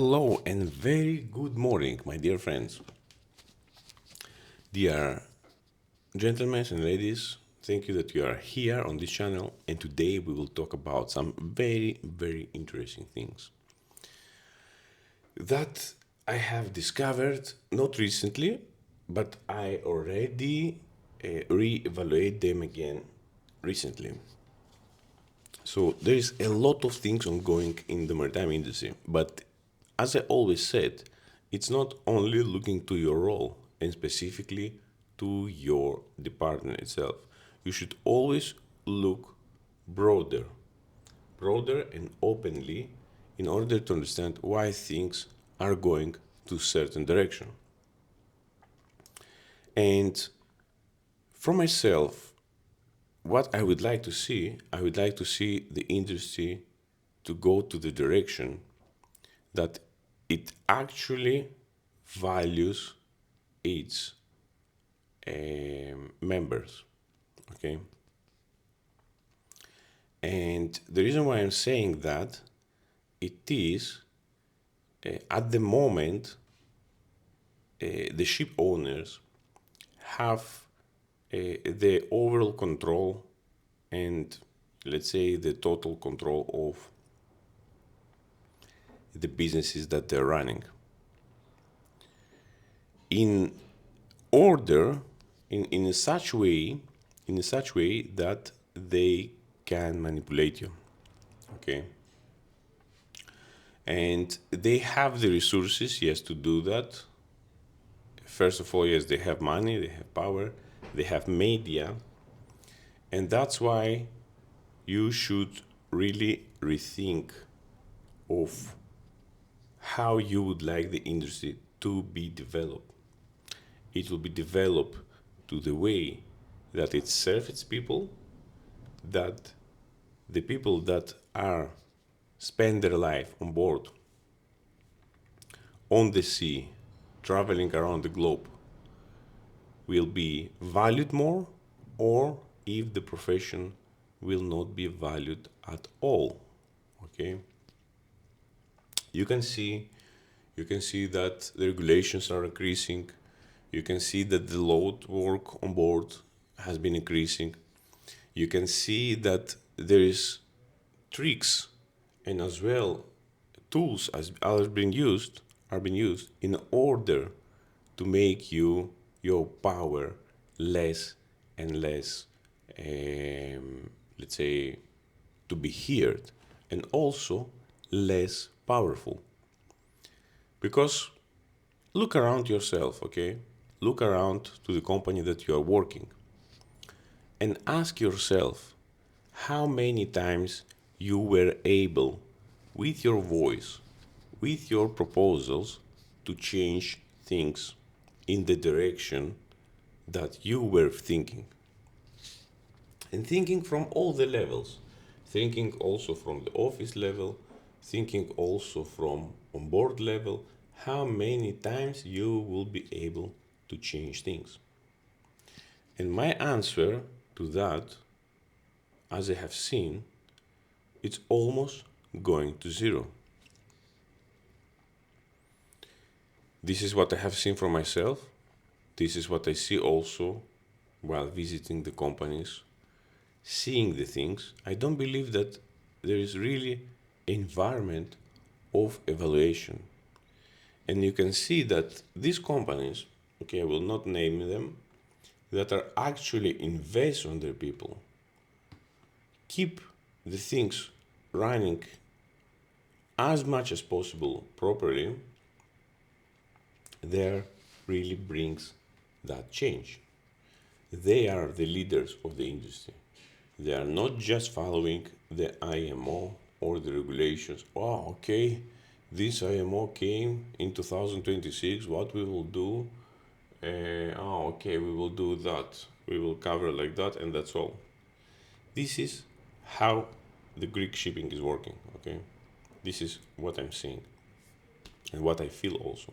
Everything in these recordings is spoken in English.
Hello and very good morning, my dear friends. Dear gentlemen and ladies, thank you that you are here on this channel. And today we will talk about some very interesting things that I have discovered not recently, but I already re-evaluate them again recently. So there is a lot of things ongoing in the maritime industry, but as I always said, it's not only looking to your role and specifically to your department itself. You should always look broader, broader and openly in order to understand why things are going to certain direction. And for myself, what I would like to see, I would like to see the industry to go to the direction that it actually values its members. Okay. And the reason why I'm saying that it is at the moment the ship owners have the overall control and let's say the total control of the businesses that they're running in order in such way that they can manipulate you. Okay. And they have the resources, yes, to do that. First of all, yes, they have money, they have power, they have media, and that's why you should really rethink of how you would like the industry to be developed. It will be developed to the way that it serves its people, that the people that are spend their life on board, on the sea, traveling around the globe, will be valued more, or if the profession will not be valued at all. Okay, you can see that the regulations are increasing. You can see that the load work on board has been increasing. You can see that there is tricks and as well tools as are being used in order to make your power less and less, let's say, to be heard, and also less powerful. Because look around yourself, okay? Look around to the company that you are working and ask yourself how many times you were able, with your voice, with your proposals, to change things in the direction that you were thinking. And thinking from all the levels, thinking also from the office level, thinking also from on board level, how many times you will be able to change things. And my answer to that, as I have seen, it's almost going to zero. This is what I have seen for myself. This is what I see also while visiting the companies, seeing the things. I don't believe that there is really environment of evaluation. And you can see that these companies, okay, I will not name them, that are actually invest on their people, keep the things running as much as possible properly, there really brings that change. They are the leaders of the industry. They are not just following the IMO or the regulations. Oh, okay, this IMO came in 2026. What we will do? Okay, we will do that. We will cover like that, and that's all. This is how the Greek shipping is working. Okay, this is what I'm seeing and what I feel also.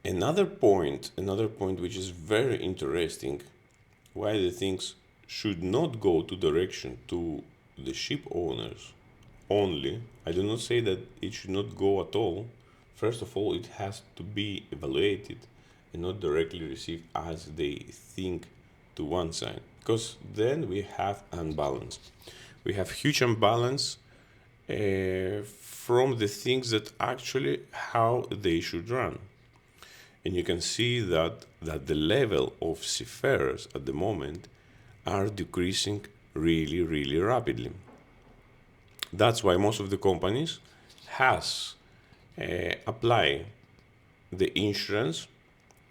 Another point which is very interesting, why the things should not go to direction to the ship owners only. I do not say that it should not go at all. First of all, it has to be evaluated and not directly received as they think to one side, because then we have unbalance. We have huge imbalance from the things that actually how they should run. And you can see that the level of seafarers at the moment are decreasing really, really rapidly. That's why most of the companies has apply the insurance.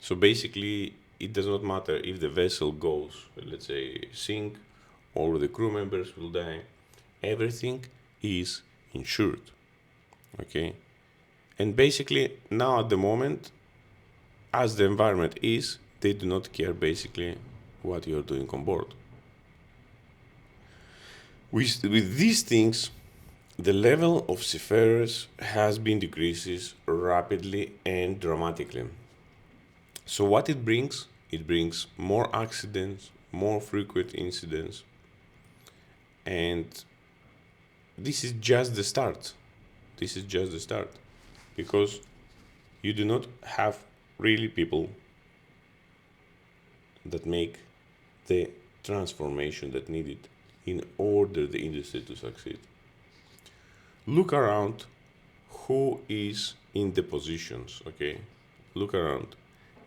So basically, it does not matter if the vessel goes, let's say, sink, or the crew members will die. Everything is insured. Okay, and basically now at the moment, as the environment is, they do not care basically what you're doing on board. With these things, the level of seafarers has been decreases rapidly and dramatically. So what it brings? It brings more accidents, more frequent incidents, and this is just the start. This is just the start, because you do not have really people that make the transformation that needed in order the industry to succeed. Look around who is in the positions, okay? Look around.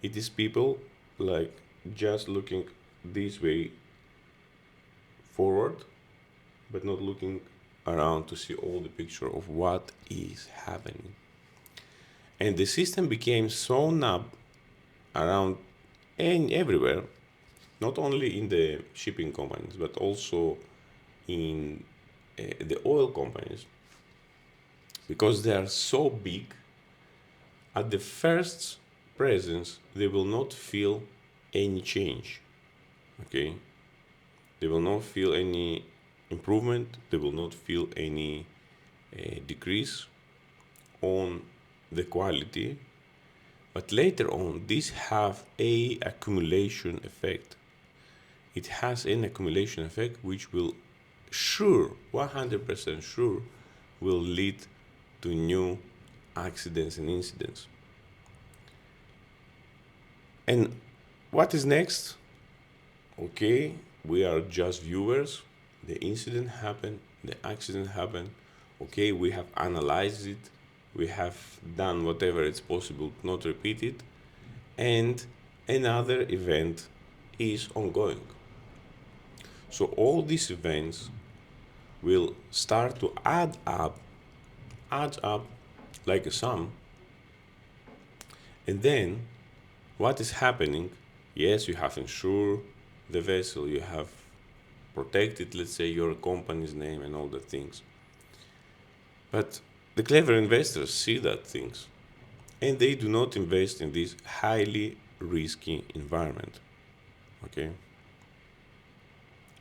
It is people like just looking this way forward, but not looking around to see all the picture of what is happening. And the system became so numb around and everywhere, not only in the shipping companies, but also in the oil companies, because they are so big. At the first presence, they will not feel any change. Okay, they will not feel any improvement. They will not feel any decrease on the quality. But later on, this have a accumulation effect. It has an accumulation effect which will sure, 100% sure, will lead to new accidents and incidents. And what is next? Okay, we are just viewers. The incident happened, the accident happened. Okay, we have analyzed it, we have done whatever it's possible to not repeat it, and another event is ongoing. So all these events will start to add up like a sum. And then what is happening? Yes, you have insured the vessel, you have protected, let's say, your company's name and all the things. But the clever investors see that things, and they do not invest in this highly risky environment. Okay?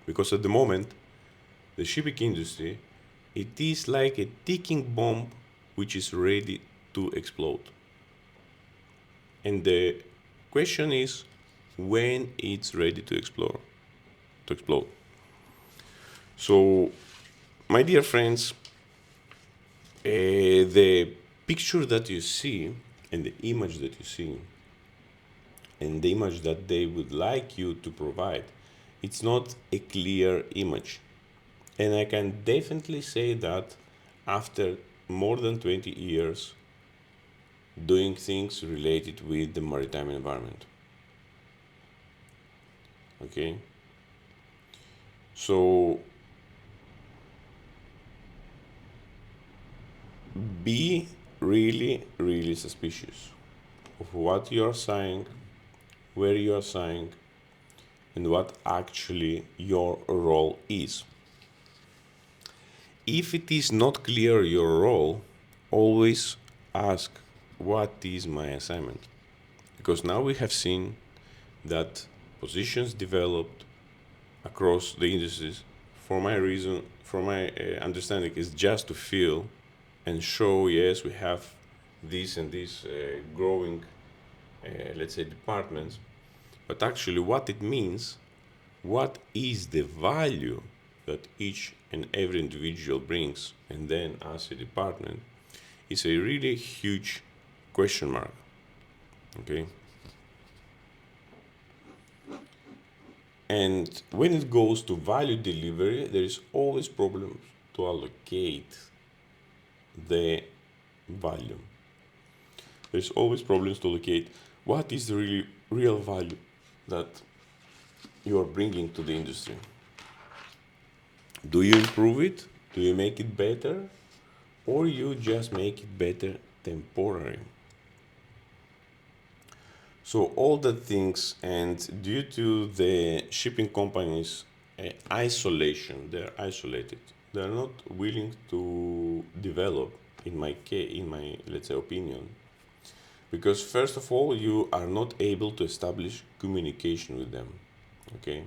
Because at the moment, the shipping industry, it is like a ticking bomb which is ready to explode. And the question is when it's ready to explode. So, my dear friends, the picture that you see and the image that you see and the image that they would like you to provide, it's not a clear image. And I can definitely say that after more than 20 years doing things related with the maritime environment. Okay? So be really, really suspicious of what you are saying, where you are saying, and what actually your role is. If it is not clear your role, always ask, what is my assignment? Because now we have seen that positions developed across the industries, for my reason, for my understanding, is just to feel and show, yes, we have this and this growing, let's say, departments. But actually, what it means, what is the value that each and every individual brings, and then as a department, is a really huge question mark. Okay? And when it goes to value delivery, there is always problems to allocate the value. There's always problems to allocate what is the really real value that you are bringing to the industry. Do you improve it? Do you make it better? Or you just make it better temporary? So all the things, and due to the shipping companies' isolation, they're isolated. They're not willing to develop, in my let's say opinion, because first of all, you are not able to establish communication with them. Okay,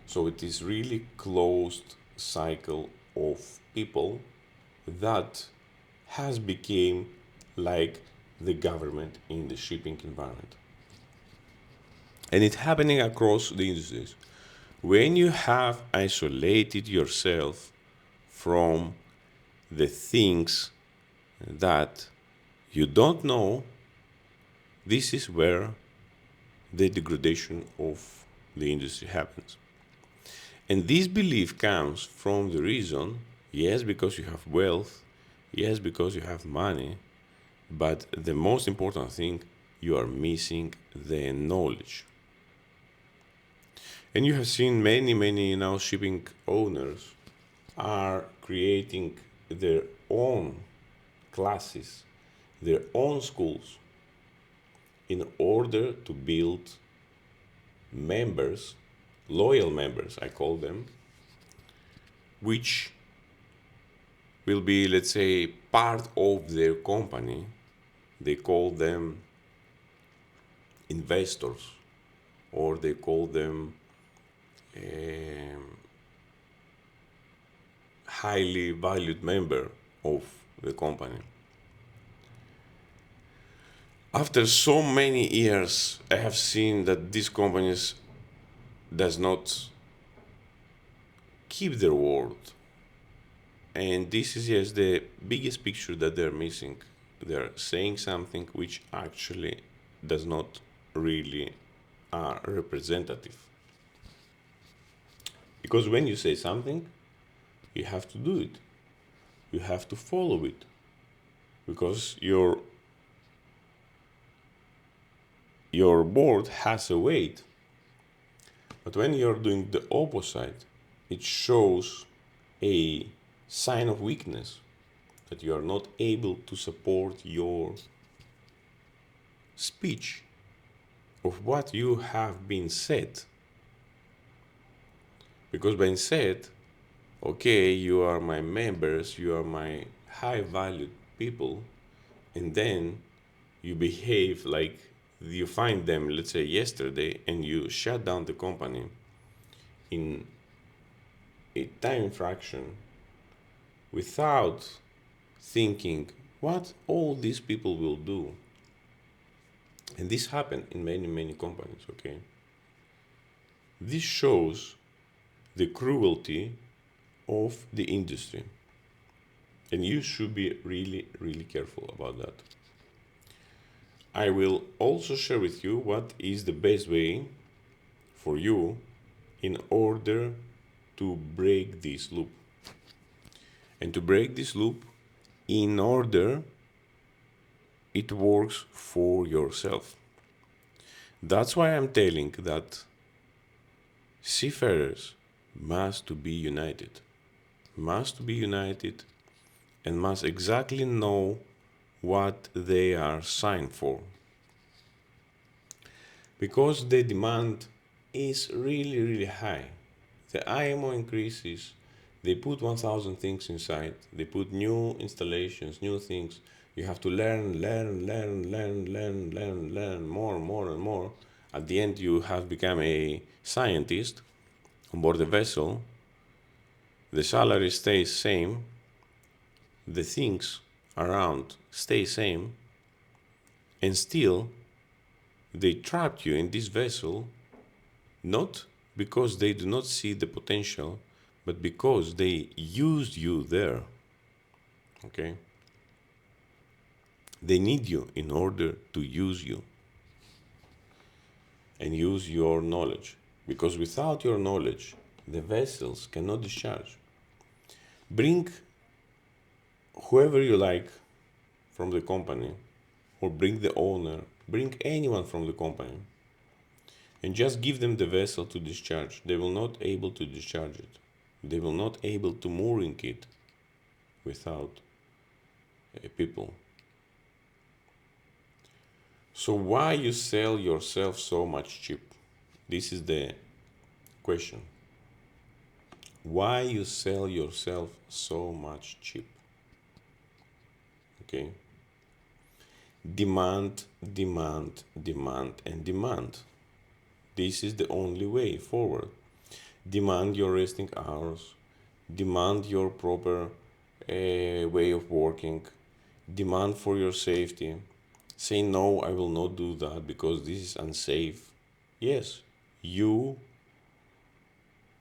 so it is really closed cycle of people that has become like the government in the shipping environment. And it's happening across the industries. When you have isolated yourself from the things that you don't know, this is where the degradation of the industry happens. And this belief comes from the reason, yes, because you have wealth, yes, because you have money, but the most important thing, you are missing the knowledge. And you have seen many now shipping owners are creating their own classes, their own schools, in order to build members, loyal members, I call them, which will be, let's say, part of their company. They call them investors, or they call them highly valued member of the company. After so many years, I have seen that these companies does not keep their word. And this is yes the biggest picture that they're missing. They're saying something which actually does not really representative. Because when you say something, you have to do it. You have to follow it. Because your board has a weight. But when you're doing the opposite, it shows a sign of weakness, that you are not able to support your speech of what you have been said. Because when said, okay, you are my members, you are my high valued people, and then you behave like you find them, let's say yesterday, and you shut down the company in a time fraction without thinking what all these people will do. And this happened in many companies, okay? This shows the cruelty of the industry. And you should be really careful about that. I will also share with you what is the best way for you in order to break this loop. And to break this loop, in order it works for yourself. That's why I'm telling that seafarers must be united, and must exactly know what they are signed for. Because the demand is really high. The IMO increases, they put 1,000 things inside, they put new installations, new things. You have to learn more and more. At the end, you have become a scientist on board the vessel. The salary stays same, the things around stay same, and still they trapped you in this vessel, not because they do not see the potential, but because they used you there, okay? They need you in order to use you and use your knowledge. Because without your knowledge, the vessels cannot discharge. Bring whoever you like from the company, or bring the owner, bring anyone from the company, and just give them the vessel to discharge. They will not able to discharge it. They will not able to mooring it without people. So why you sell yourself so much cheap? This is the question. Why you sell yourself so much cheap? Okay. Demand, demand, demand, and demand. This is the only way forward. Demand your resting hours. Demand your proper way of working. Demand for your safety. Say no, I will not do that because this is unsafe. Yes, you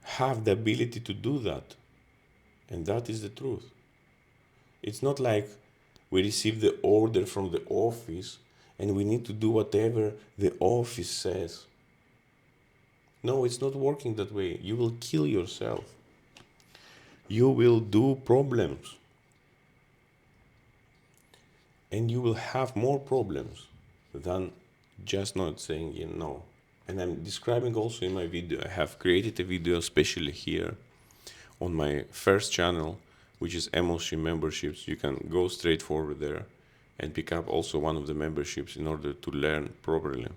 have the ability to do that. And that is the truth. It's not like we receive the order from the office and we need to do whatever the office says. No, it's not working that way. You will kill yourself. You will do problems. And you will have more problems than just not saying no. And I'm describing also in my video, I have created a video especially here on my first channel, which is MLC memberships. You can go straight forward there and pick up also one of the memberships in order to learn properly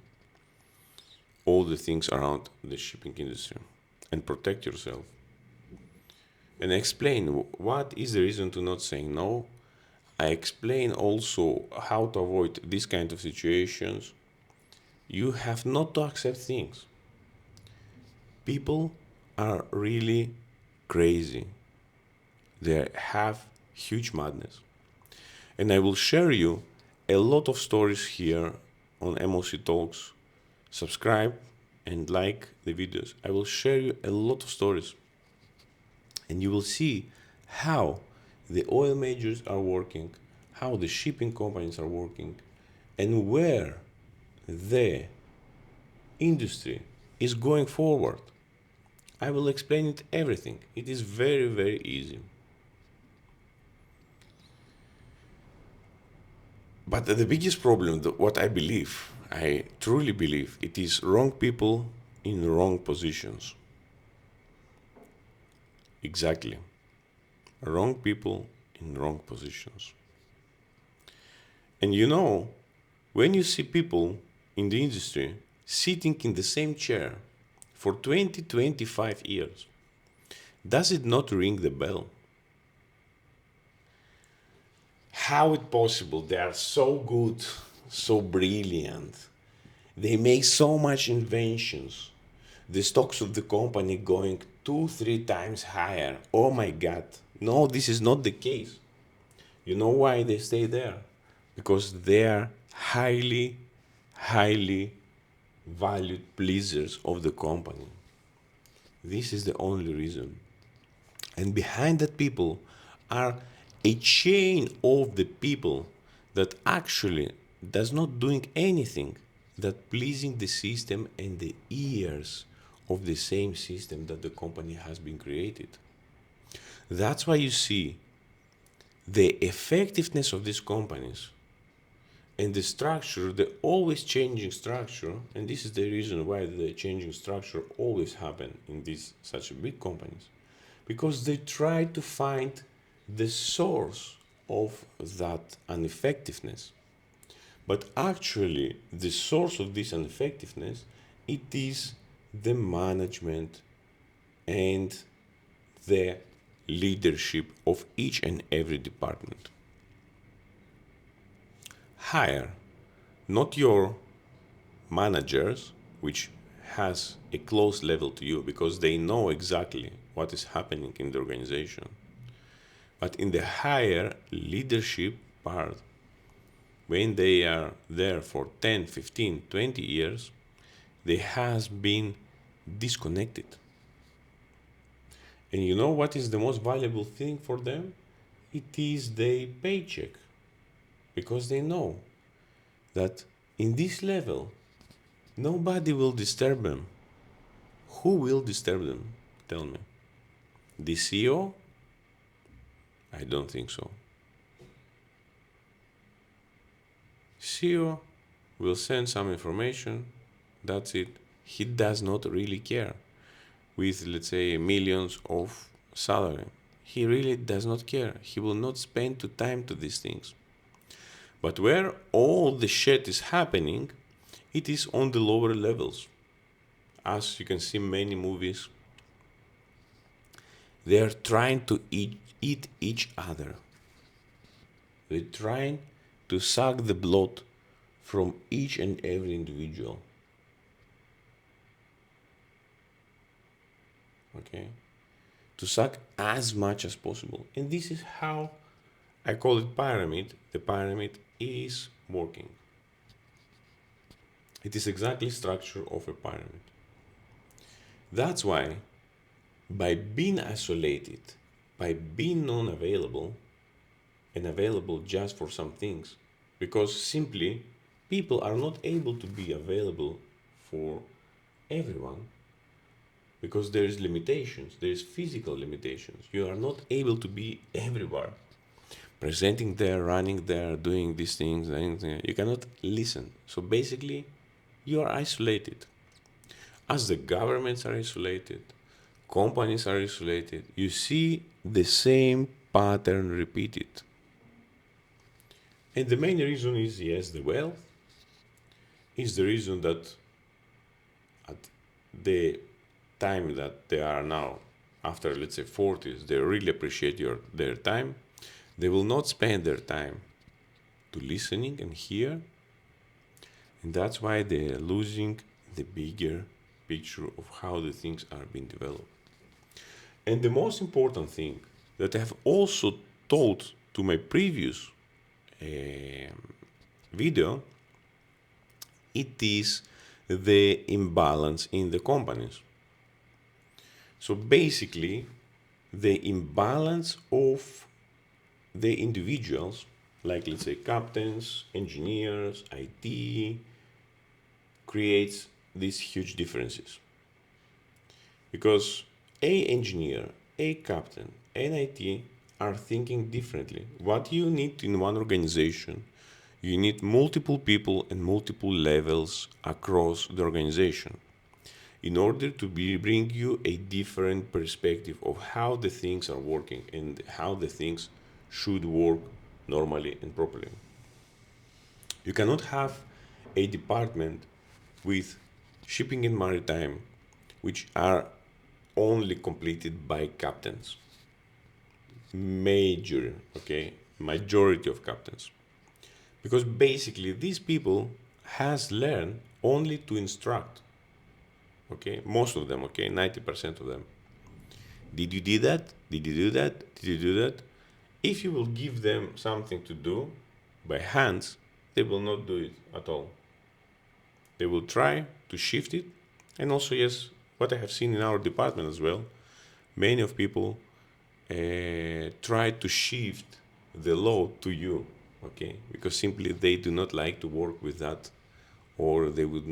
all the things around the shipping industry and protect yourself. And explain what is the reason to not saying no. I explain also how to avoid this kind of situations. You have not to accept things. People are really crazy. They have huge madness. And I will share you a lot of stories here on MOC Talks. Subscribe and like the videos. I will share you a lot of stories. And you will see how the oil majors are working, how the shipping companies are working, and where the industry is going forward. I will explain it everything. It is very, very easy. But the biggest problem, what I believe, I truly believe, it is wrong people in wrong positions. Exactly. Wrong people in wrong positions. And you know, when you see people in the industry sitting in the same chair for 20, 25 years, does it not ring the bell? How it possible? They are so good, so brilliant. They make so much inventions. The stocks of the company going 2-3 times higher. Oh my God. No, this is not the case. You know why they stay there? Because they are highly, highly valued pleasers of the company. This is the only reason. And behind that people are a chain of the people that actually does not doing anything that pleasing the system and the ears of the same system that the company has been created. That's why you see the effectiveness of these companies and the structure, the always changing structure, and this is the reason why the changing structure always happen in these such big companies, because they try to find the source of that ineffectiveness. But actually, the source of this ineffectiveness, it is the management and the leadership of each and every department. Hire not your managers, which has a close level to you because they know exactly what is happening in the organization. But in the higher leadership part, when they are there for 10, 15, 20 years, they has been disconnected. And you know what is the most valuable thing for them? It is their paycheck. Because they know that in this level, nobody will disturb them. Who will disturb them? Tell me. The CEO? I don't think so. CEO will send some information. That's it. He does not really care. With, let's say, millions of salary, he really does not care. He will not spend the time to these things. But where all the shit is happening, it is on the lower levels. As you can see many movies, they are trying to eat each other. They're trying to suck the blood from each and every individual. Okay? To suck as much as possible. And this is how I call it pyramid. The pyramid is working. It is exactly structure of a pyramid. That's why by being isolated, by being non-available and available just for some things, because simply people are not able to be available for everyone because there is limitations, there is physical limitations. You are not able to be everywhere, presenting there, running there, doing these things. You cannot listen. So basically, you are isolated. As the governments are isolated, companies are isolated, you see the same pattern repeated. And the main reason is, yes, the wealth is the reason that at the time that they are now, after let's say 40s, they really appreciate their time. They will not spend their time to listening and hear, and that's why they are losing the bigger picture of how the things are being developed. And the most important thing that I have also told to my previous video, it is the imbalance in the companies. So basically, the imbalance of the individuals, like let's say captains, engineers, IT, creates these huge differences. Because a engineer, a captain, and IT are thinking differently. What you need in one organization, you need multiple people and multiple levels across the organization in order to bring you a different perspective of how the things are working and how the things should work normally and properly. You cannot have a department with shipping and maritime which are only completed by captains. Majority of captains. Because basically these people has learned only to instruct. Okay, most of them, 90% of them. Did you do that? Did you do that? Did you do that? If you will give them something to do by hands, they will not do it at all. They will try to shift it. And also, yes, what I have seen in our department as well, many of people try to shift the load to you, okay? Because simply they do not like to work with that, or they would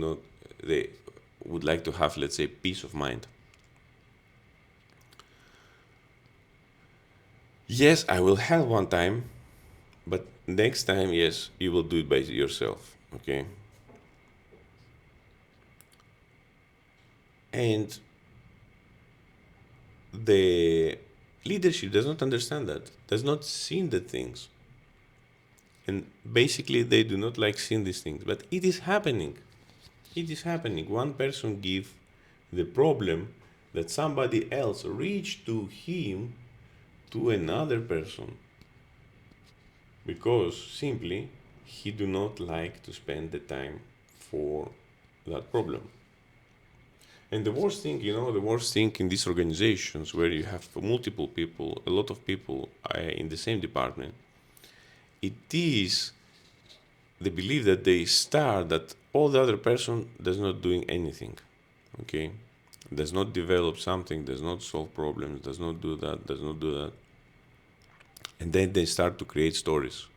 like to have, let's say, peace of mind. Yes, I will help one time, but next time, yes, you will do it by yourself, okay? And the leadership does not understand that, does not see the things. And basically, they do not like seeing these things, but it is happening. It is happening. One person give the problem that somebody else reached to him to another person because simply he do not like to spend the time for that problem. And the worst thing, the worst thing in these organizations where you have multiple people, a lot of people in the same department, it is the belief that they start that all the other person does not doing anything. Okay, does not develop something, does not solve problems, does not do that, does not do that. And then they start to create stories.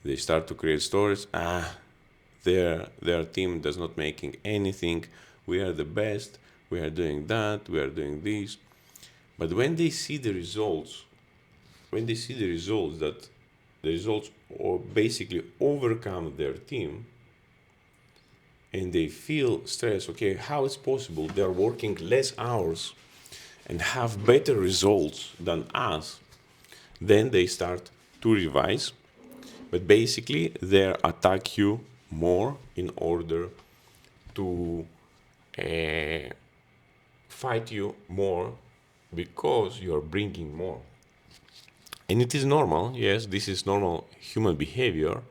They start to create stories. Their team does not making anything. We are the best. We are doing that. We are doing this. But when they see the results, that the results or basically overcome their team, and they feel stress, okay, how is possible they're working less hours and have better results than us, then they start to revise. But basically, they attack you more in order to fight you more because you're bringing more. And it is normal, yes, this is normal human behavior,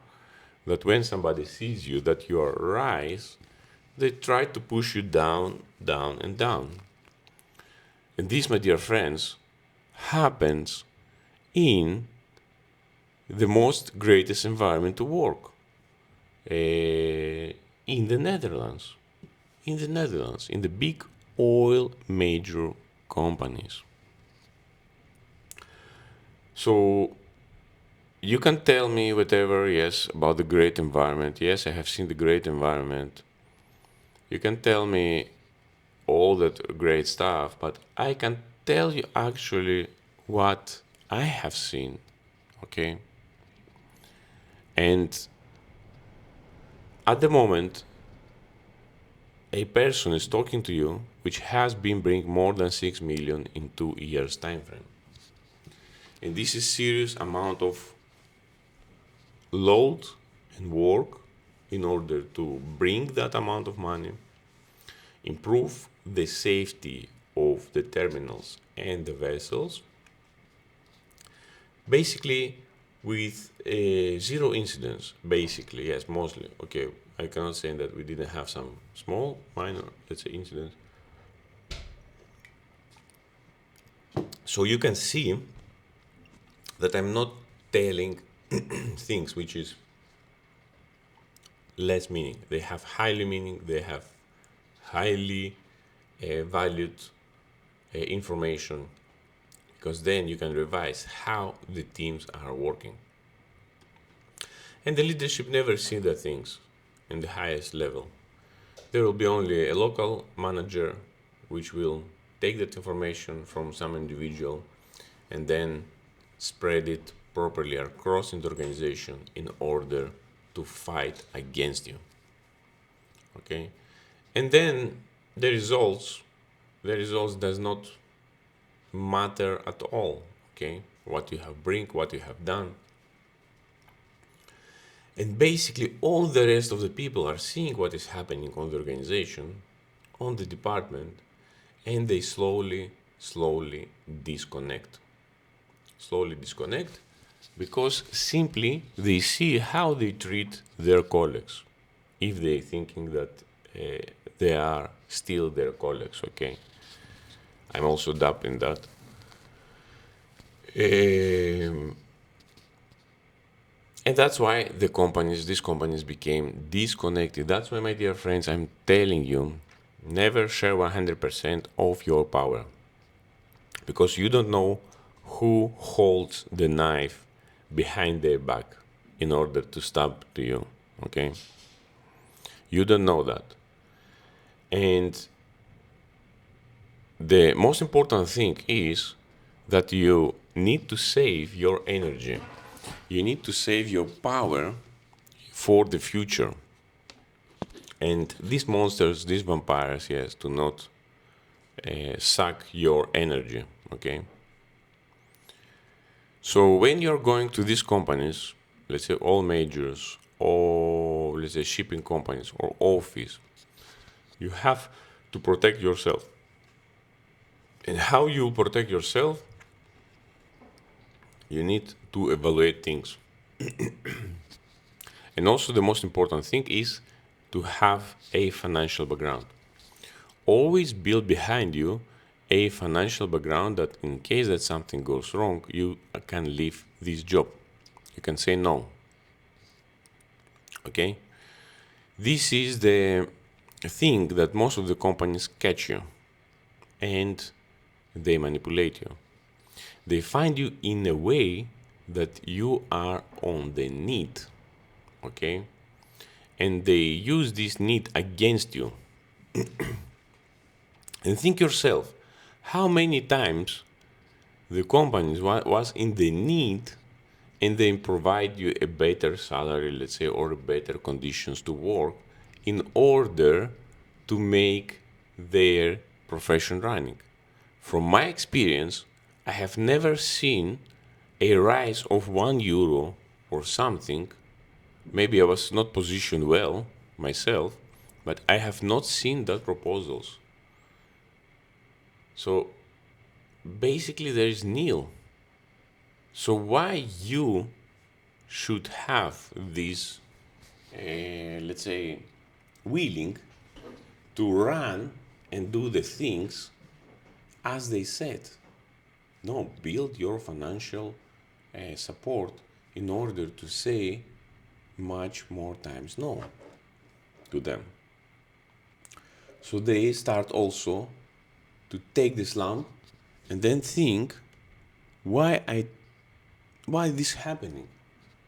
that when somebody sees you that you are rise, they try to push you down, down, and down. And this, my dear friends, happens in the most greatest environment to work, in the Netherlands. In the big oil major companies. So you can tell me whatever, yes, about the great environment. Yes, I have seen the great environment. You can tell me all that great stuff, but I can tell you actually what I have seen, okay? And at the moment, a person is talking to you which has been bringing more than 6 million in 2 years time frame. And this is serious amount of load and work in order to bring that amount of money, improve the safety of the terminals and the vessels, basically with zero incidents, basically, yes, mostly. Okay, I cannot say that we didn't have some small, minor, let's say, incidents. So you can see that I'm not telling things which is less meaning. They have highly meaning, they have highly valued information, because then you can revise how the teams are working. And the leadership never see the things in the highest level. There will be only a local manager which will take that information from some individual and then spread it properly across the organization in order to fight against you. Okay? And then the results does not matter at all. Okay? What you have bring, what you have done. And basically all the rest of the people are seeing what is happening on the organization, on the department, and they slowly disconnect. Because simply they see how they treat their colleagues, if they thinking that they are still their colleagues. Okay, I'm also doubting that. And that's why these companies became disconnected. That's why, my dear friends, I'm telling you, never share 100% of your power, because you don't know who holds the knife behind their back in order to stab to you. Okay, you don't know that. And the most important thing is that you need to save your energy. You need to save your power for the future. And these monsters, these vampires, yes, do not suck your energy. Okay. So when you're going to these companies, let's say all majors, or let's say shipping companies or office, you have to protect yourself. And how you protect yourself? You need to evaluate things. And also the most important thing is to have a financial background. Always build behind you a financial background that in case that something goes wrong, you can leave this job. You can say no. Okay? This is the thing that most of the companies catch you. and they manipulate you. They find you in a way that you are on the need, okay? And they use this need against you. And think yourself, how many times the companies was in the need and they provide you a better salary, let's say, or better conditions to work in order to make their profession running. From my experience, I have never seen a rise of €1 or something. Maybe I was not positioned well myself, but I have not seen that proposals. So basically there is nil. So why you should have this, let's say, willing to run and do the things as they said? No, build your financial support in order to say much more times no to them. So they start also to take this lump and then think why this happening,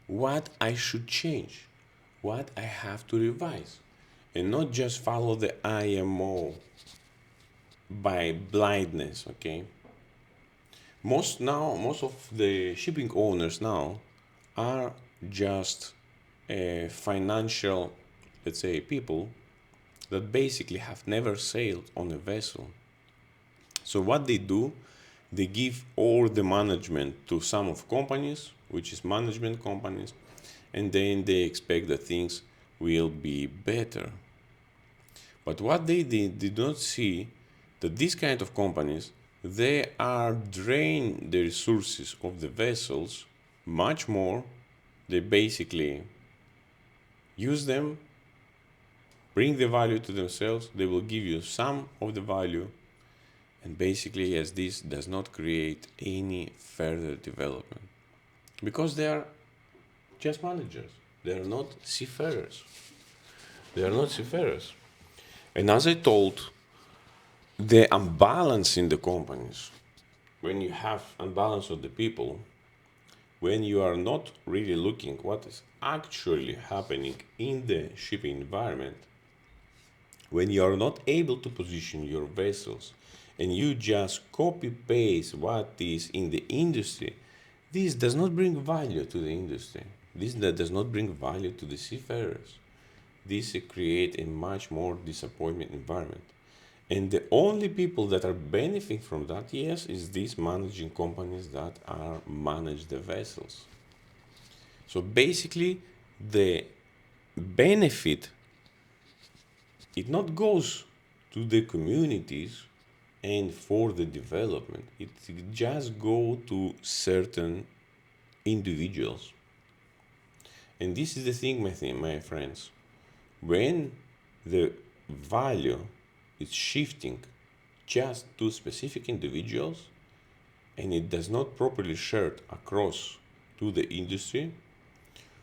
what I should change, what I have to revise, and not just follow the IMO by blindness, okay? Most of the shipping owners now are just financial, let's say, people that basically have never sailed on a vessel. So what they do, they give all the management to some of companies, which is management companies, and then they expect that things will be better. But what they did, they don't see that these kind of companies, they are drain the resources of the vessels much more. They basically use them, bring the value to themselves, they will give you some of the value, and basically as this does not create any further development. Because they are just managers. They are not seafarers. They are not seafarers. And as I told, the imbalance in the companies, when you have imbalance of the people, when you are not really looking what is actually happening in the shipping environment, when you are not able to position your vessels and you just copy paste what is in the industry, this does not bring value to the industry. This does not bring value to the seafarers. This creates a much more disappointment environment. And the only people that are benefiting from that, yes, is these managing companies that are manage the vessels. So basically, the benefit, it not goes to the communities and for the development. It just go to certain individuals. And this is the thing, my friends. When the value is shifting just to specific individuals and it does not properly shared across to the industry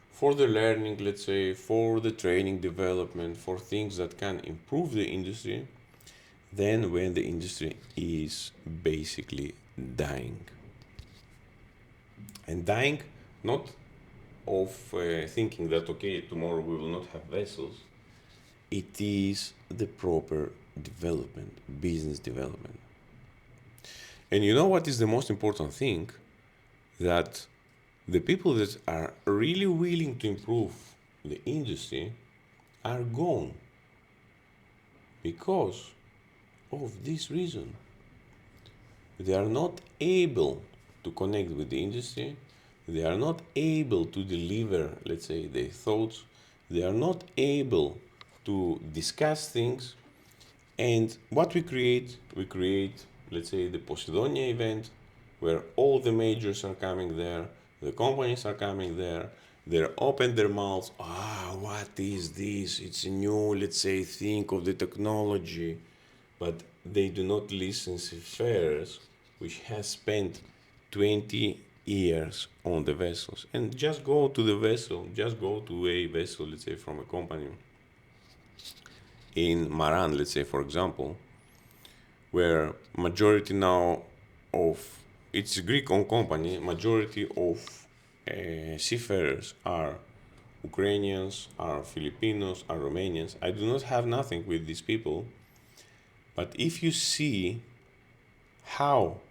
for the learning, let's say, for the training development, for things that can improve the industry, then when the industry is basically dying. And dying not of thinking that, okay, tomorrow we will not have vessels. It is the proper development, business development. And you know what is the most important thing? That the people that are really willing to improve the industry are gone because of this reason. They are not able to connect with the industry. They are not able to deliver, let's say, their thoughts. They are not able to discuss things. And what we create, let's say, the Posidonia event, where all the majors are coming there, the companies are coming there, they open their mouths, what is this? It's a new, let's say, thing of the technology. But they do not listen to seafarers, which has spent 20 years on the vessels. And just go to the vessel, just go to a vessel, let's say, from a company in Maran, let's say, for example, where majority now of, it's a Greek-owned company, majority of seafarers are Ukrainians, are Filipinos, are Romanians. I do not have nothing with these people, but if you see how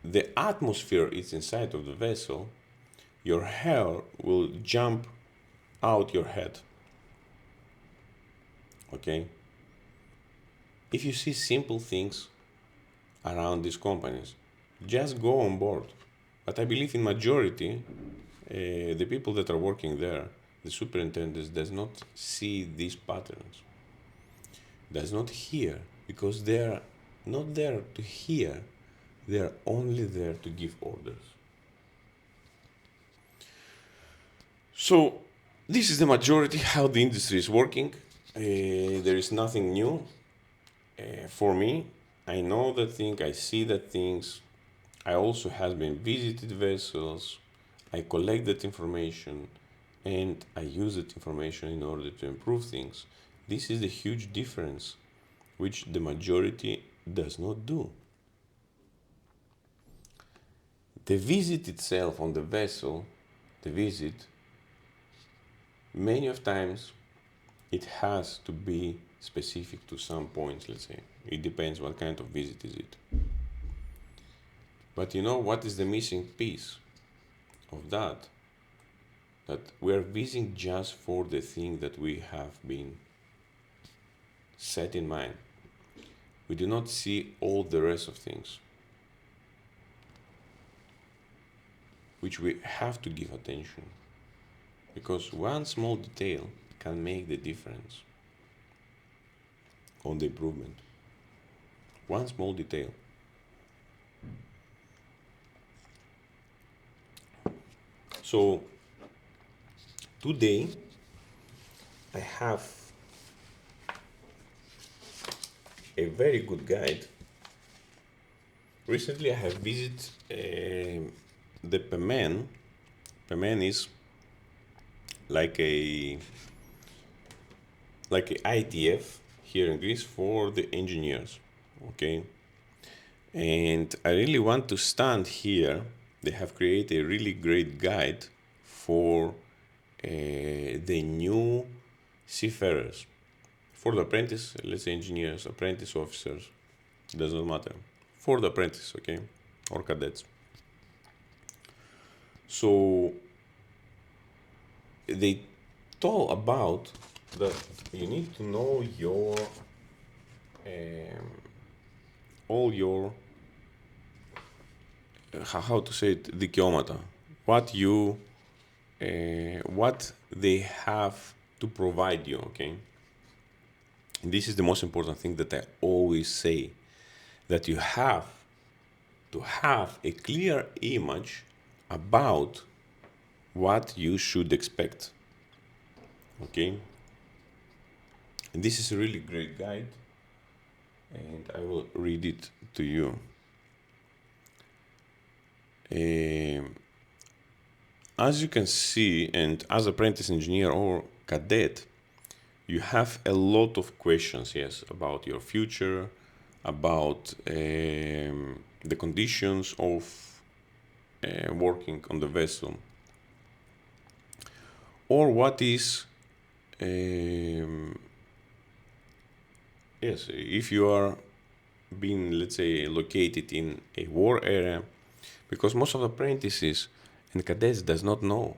the atmosphere is inside of the vessel, your hair will jump out your head. Okay? If you see simple things around these companies, just go on board. But I believe in majority, the people that are working there, the superintendents, does not see these patterns, does not hear, because they are not there to hear, they are only there to give orders. So this is the majority how the industry is working. There is nothing new for me. I know that thing, I see that things. I also have been visited vessels. I collect that information and I use that information in order to improve things. This is the huge difference which the majority does not do. The visit itself on the vessel, the visit, many of times it has to be specific to some points, let's say. It depends what kind of visit is it. But you know what is the missing piece of that? That we are visiting just for the thing that we have been set in mind. We do not see all the rest of things, which we have to give attention, because one small detail can make the difference on the improvement. One small detail. So today I have a very good guide. Recently I have visited the Pemen. Pemen is like a ITF here in Greece for the engineers, okay? And I really want to stand here. They have created a really great guide for the new seafarers, for the apprentice, let's say engineers, apprentice officers, does not matter, for the apprentice, okay, or cadets. So they talk about that you need to know your all your how to say it, δικαιώματα, what they have to provide you, okay? And this is the most important thing that I always say, that you have to have a clear image about what you should expect, okay? And this is a really great guide, and I will read it to you. As you can see, and as apprentice engineer or cadet, you have a lot of questions, yes, about your future, about the conditions of working on the vessel, or what is yes, if you are being, let's say, located in a war area, because most of the apprentices and cadets does not know.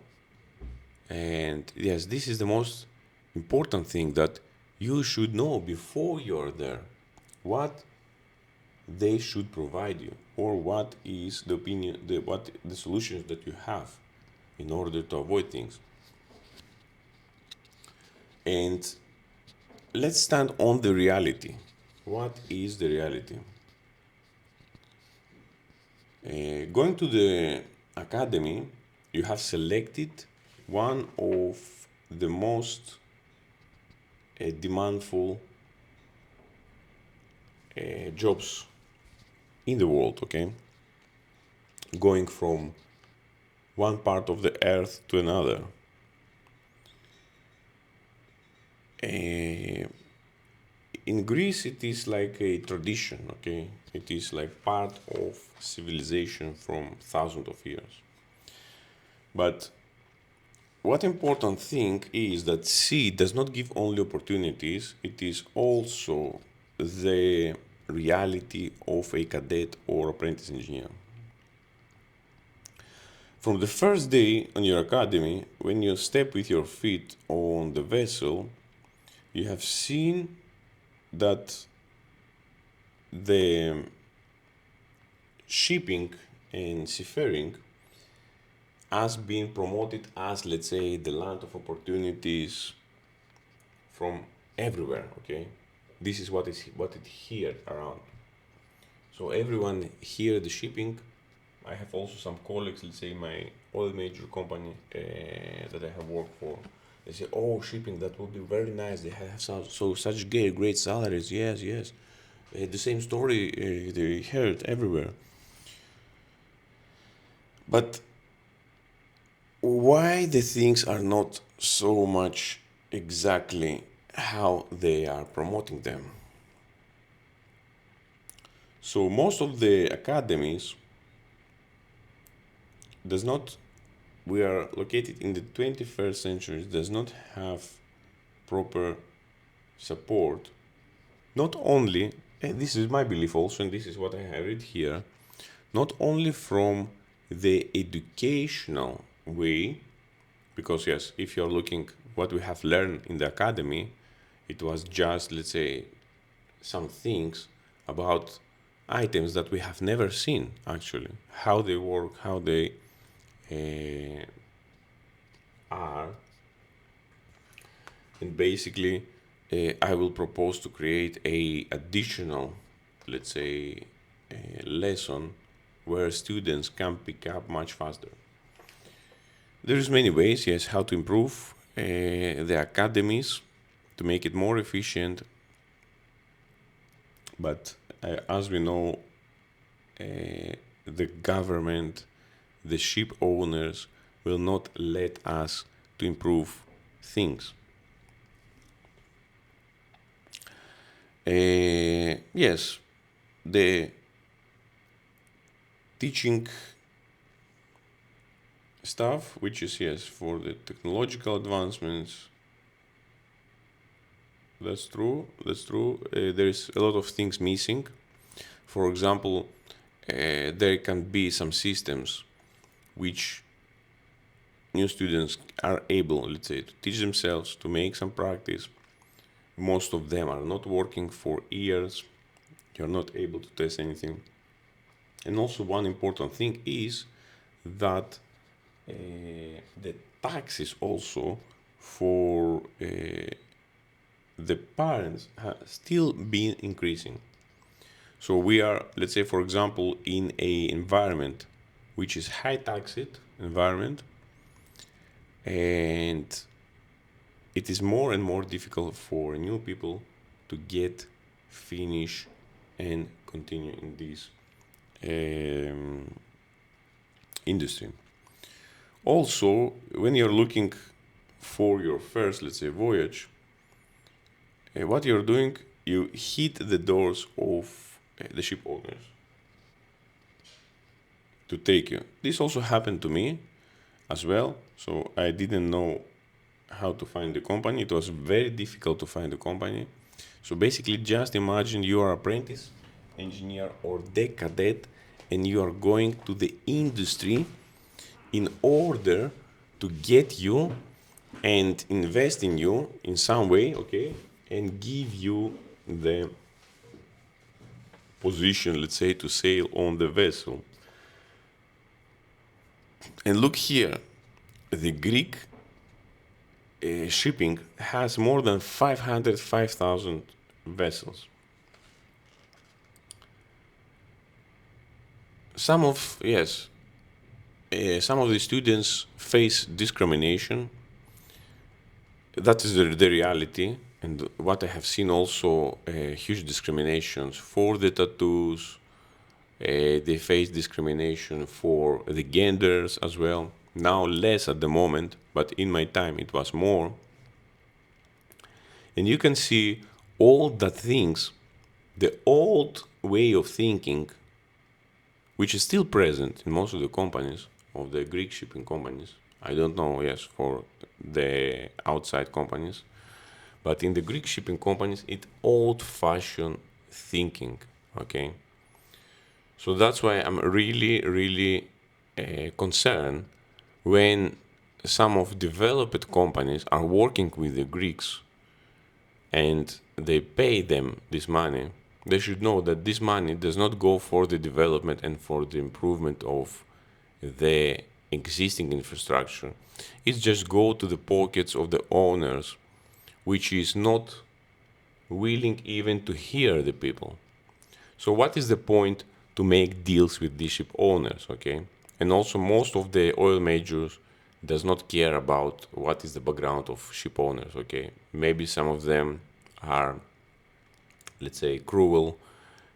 And yes, this is the most important thing, that you should know before you're there what they should provide you, or what is the opinion, what the solutions that you have in order to avoid things. And let's stand on the reality. What is the reality? Going to the academy, you have selected one of the most demandful jobs in the world, okay? Going from one part of the earth to another. in Greece it is like a tradition, okay? It is like part of civilization from thousands of years. But what important thing is that C does not give only opportunities, it is also the reality of a cadet or apprentice engineer. From the first day on your academy, when you step with your feet on the vessel, you have seen that the shipping and seafaring has been promoted as, let's say, the land of opportunities from everywhere, okay? This is what it here around. So everyone here, the shipping, I have also some colleagues, let's say my oil major company that I have worked for, they say, oh, shipping, that would be very nice. They have such great salaries. Yes, yes. The same story they heard everywhere. But why the things are not so much exactly how they are promoting them? So most of the academies does not, we are located in the 21st century, does not have proper support, not only, and this is my belief also, and this is what I have read here, not only from the educational way, because yes, if you're looking what we have learned in the academy, it was just, let's say, some things about items that we have never seen actually, how they work, how they are. And basically I will propose to create a additional, let's say, lesson where students can pick up much faster. There's many ways, yes, how to improve the academies to make it more efficient. But as we know, the government, the ship owners will not let us to improve things. Yes, the teaching stuff, which is, yes, for the technological advancements, that's true, there is a lot of things missing. For example, there can be some systems which new students are able, let's say, to teach themselves, to make some practice. Most of them are not working for years. You're not able to test anything. And also one important thing is that the taxes also for the parents have still been increasing. So we are, let's say, for example, in a environment which is high taxed environment, and it is more and more difficult for new people to get, finish, and continue in this industry. Also, when you're looking for your first, let's say, voyage, what you're doing, you hit the doors of the ship owners to take you. This also happened to me as well. So I didn't know how to find the company. It was very difficult to find the company. So basically, just imagine you are apprentice engineer or deck cadet, and you are going to the industry in order to get you and invest in you in some way, okay, and give you the position, let's say, to sail on the vessel. And look here, the Greek shipping has more than 505,000 vessels. Some of the students face discrimination. That is the reality, and what I have seen also, huge discriminations for the tattoos. They face discrimination for the genders as well. Now less at the moment, but in my time it was more. And you can see all the things, the old way of thinking, which is still present in most of the companies, of the Greek shipping companies. I don't know, yes, for the outside companies, but in the Greek shipping companies, it's old-fashioned thinking, okay? So that's why I'm really, really concerned when some of developed companies are working with the Greeks and they pay them this money. They should know that this money does not go for the development and for the improvement of the existing infrastructure. It just go to the pockets of the owners, which is not willing even to hear the people. So what is the point to make deals with these ship owners, okay? And also most of the oil majors does not care about what is the background of ship owners, okay? Maybe some of them are, let's say, cruel,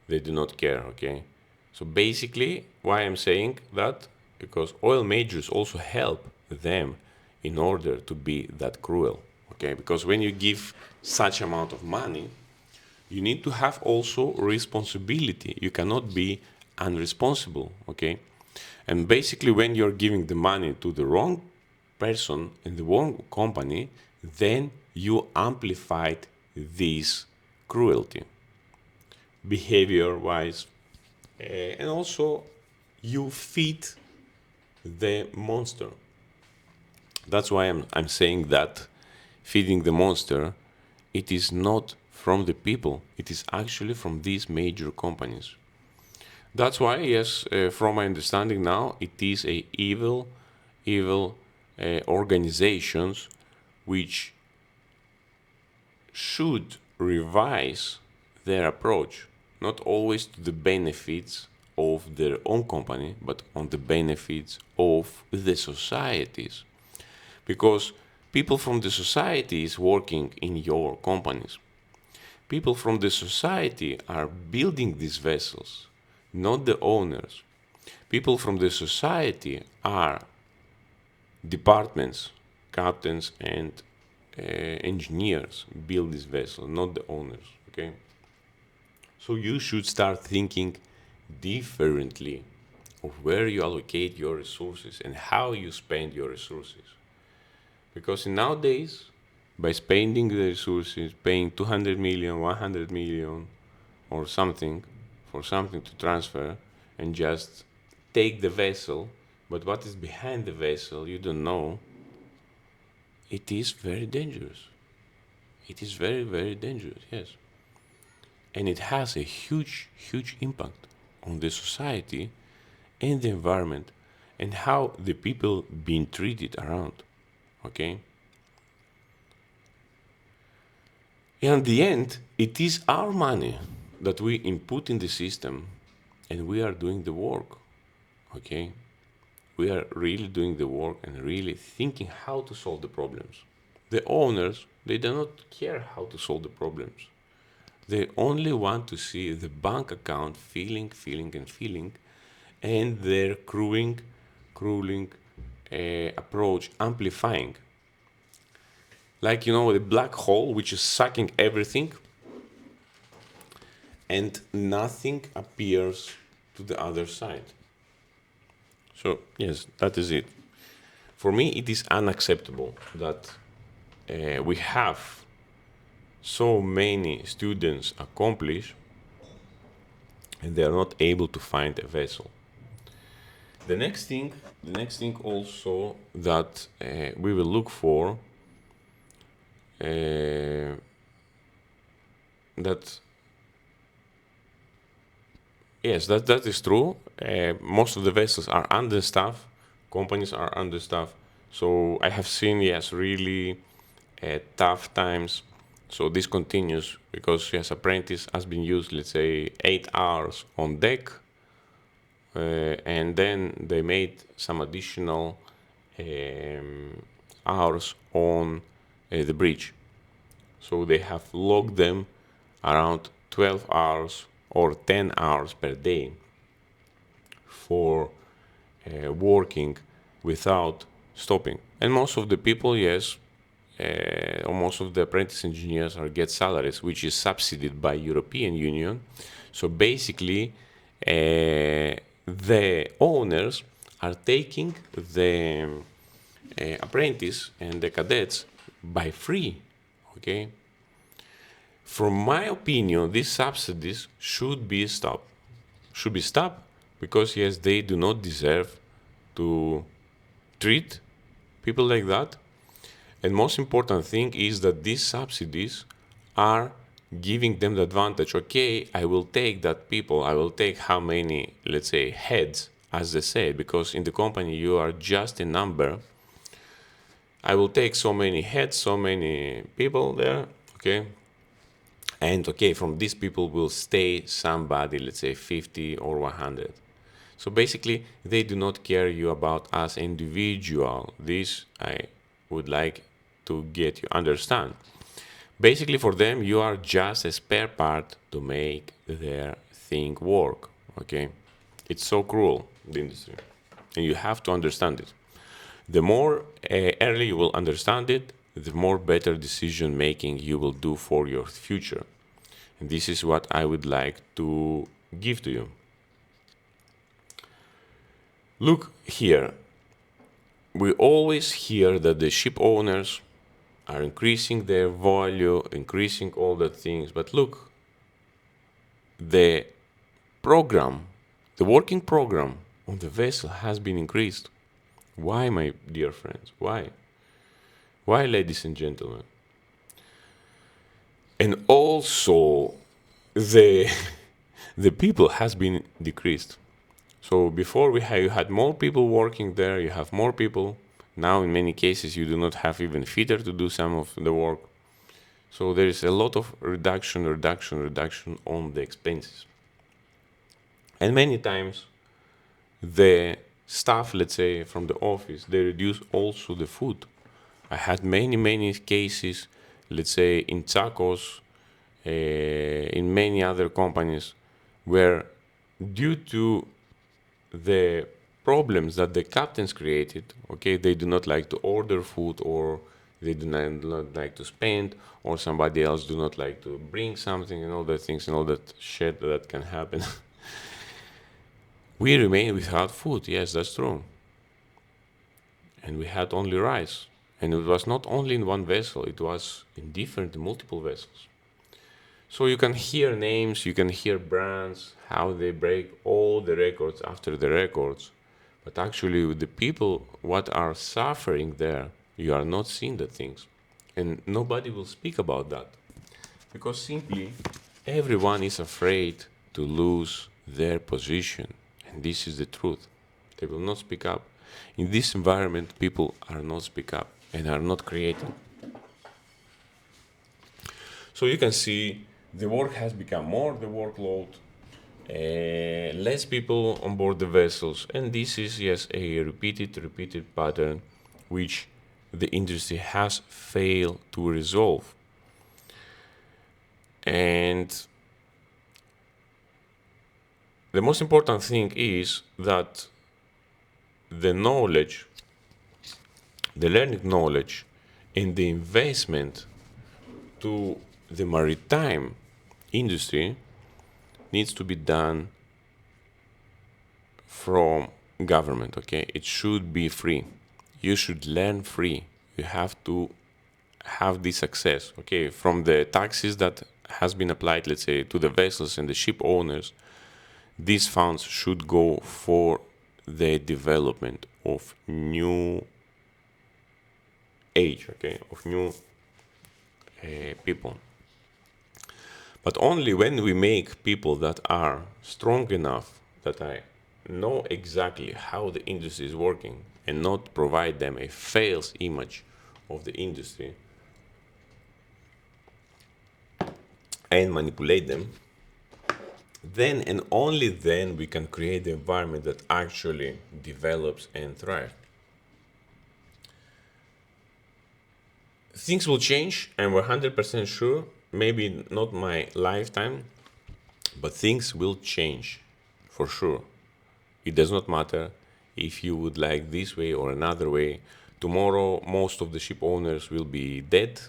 they do not care, okay? So basically, why I'm saying that? Because oil majors also help them in order to be that cruel, okay? Because when you give such amount of money, you need to have also responsibility. You cannot be unresponsible, okay? And basically, when you're giving the money to the wrong person in the wrong company, then you amplified this cruelty, behavior-wise, and also you feed the monster. That's why I'm saying that feeding the monster, it is not from the people, it is actually from these major companies. That's why, yes, from my understanding now, it is a evil organizations which should revise their approach, not always to the benefits of their own company, but on the benefits of the societies. Because people from the society is working in your companies. People from the society are building these vessels, not the owners. People from the society are departments, captains, and engineers build this vessel, not the owners. Okay, so you should start thinking differently of where you allocate your resources and how you spend your resources. Because nowadays, by spending the resources, paying 200 million, 100 million, or something for something to transfer, and just take the vessel, but what is behind the vessel, you don't know, it is very dangerous. It is very, very dangerous, yes. And it has a huge, huge impact on the society and the environment and how the people being treated around, okay? And in the end, it is our money that we input in the system and we are doing the work, okay? We are really doing the work and really thinking how to solve the problems. The owners, they do not care how to solve the problems. They only want to see the bank account filling, and their crueling approach amplifying. Like, the black hole which is sucking everything and nothing appears to the other side. So, yes, that is it. For me, it is unacceptable that we have so many students accomplish and they are not able to find a vessel. The next thing also that we will look for that yes, that is true. Most of the vessels are understaffed. Companies are understaffed. So I have seen, yes, really tough times. So this continues because, yes, Apprentice has been used, let's say, 8 hours on deck, and then they made some additional hours on the bridge. So they have logged them around 12 hours or 10 hours per day for working without stopping. And most of the people, yes, or most of the apprentice engineers are get salaries, which is subsidized by European Union. So basically, the owners are taking the apprentice and the cadets by free. Okay. From my opinion, these subsidies should be stopped. Should be stopped because yes, they do not deserve to treat people like that. And most important thing is that these subsidies are giving them the advantage. Okay, I will take that people, I will take how many, let's say, heads, as they say, because in the company you are just a number. I will take so many heads, so many people there, okay? And okay, from these people will stay somebody, let's say 50 or 100. So basically, they do not care you about as individual. This I would like to get you understand. Basically, for them, you are just a spare part to make their thing work. Okay, it's so cruel, the industry, and you have to understand it. The more early you will understand it, the more better decision making you will do for your future. And this is what I would like to give to you. Look here. We always hear that the ship owners are increasing their value, increasing all the things. But look, the program, the working program on the vessel has been increased. Why, my dear friends? Why? Why, ladies and gentlemen? And also, the the people has been decreased. So before you had more people working there, you have more people. Now in many cases you do not have even fitter to do some of the work. So there is a lot of reduction on the expenses. And many times the staff, let's say from the office, they reduce also the food. I had many cases, let's say in Chacos, in many other companies, where due to the problems that the captains created, okay, they do not like to order food, or they do not like to spend, or somebody else do not like to bring something, and all that things and all that shit that can happen. We remain without food. Yes, that's true. And we had only rice. And it was not only in one vessel, it was in different, multiple vessels. So you can hear names, you can hear brands, how they break all the records after the records. But actually, with the people, what are suffering there, you are not seeing the things. And nobody will speak about that. Because simply, everyone is afraid to lose their position. And this is the truth. They will not speak up. In this environment, people are not speak up and are not creating. So you can see the work has become more, the workload, less people on board the vessels, and this is yes a repeated pattern which the industry has failed to resolve. And the most important thing is that the knowledge, the learning knowledge, and the investment to the maritime industry needs to be done from government. Okay, it should be free. You should learn free. You have to have this success. Okay, from the taxes that has been applied, let's say, to the vessels and the ship owners, these funds should go for the development of new age, okay, of new people. But only when we make people that are strong enough, that I know exactly how the industry is working, and not provide them a false image of the industry and manipulate them, then and only then we can create the environment that actually develops and thrives. Things will change, and we're 100% sure. Maybe not my lifetime, but things will change for sure. It does not matter if you would like this way or another way Tomorrow, most of the ship owners will be dead.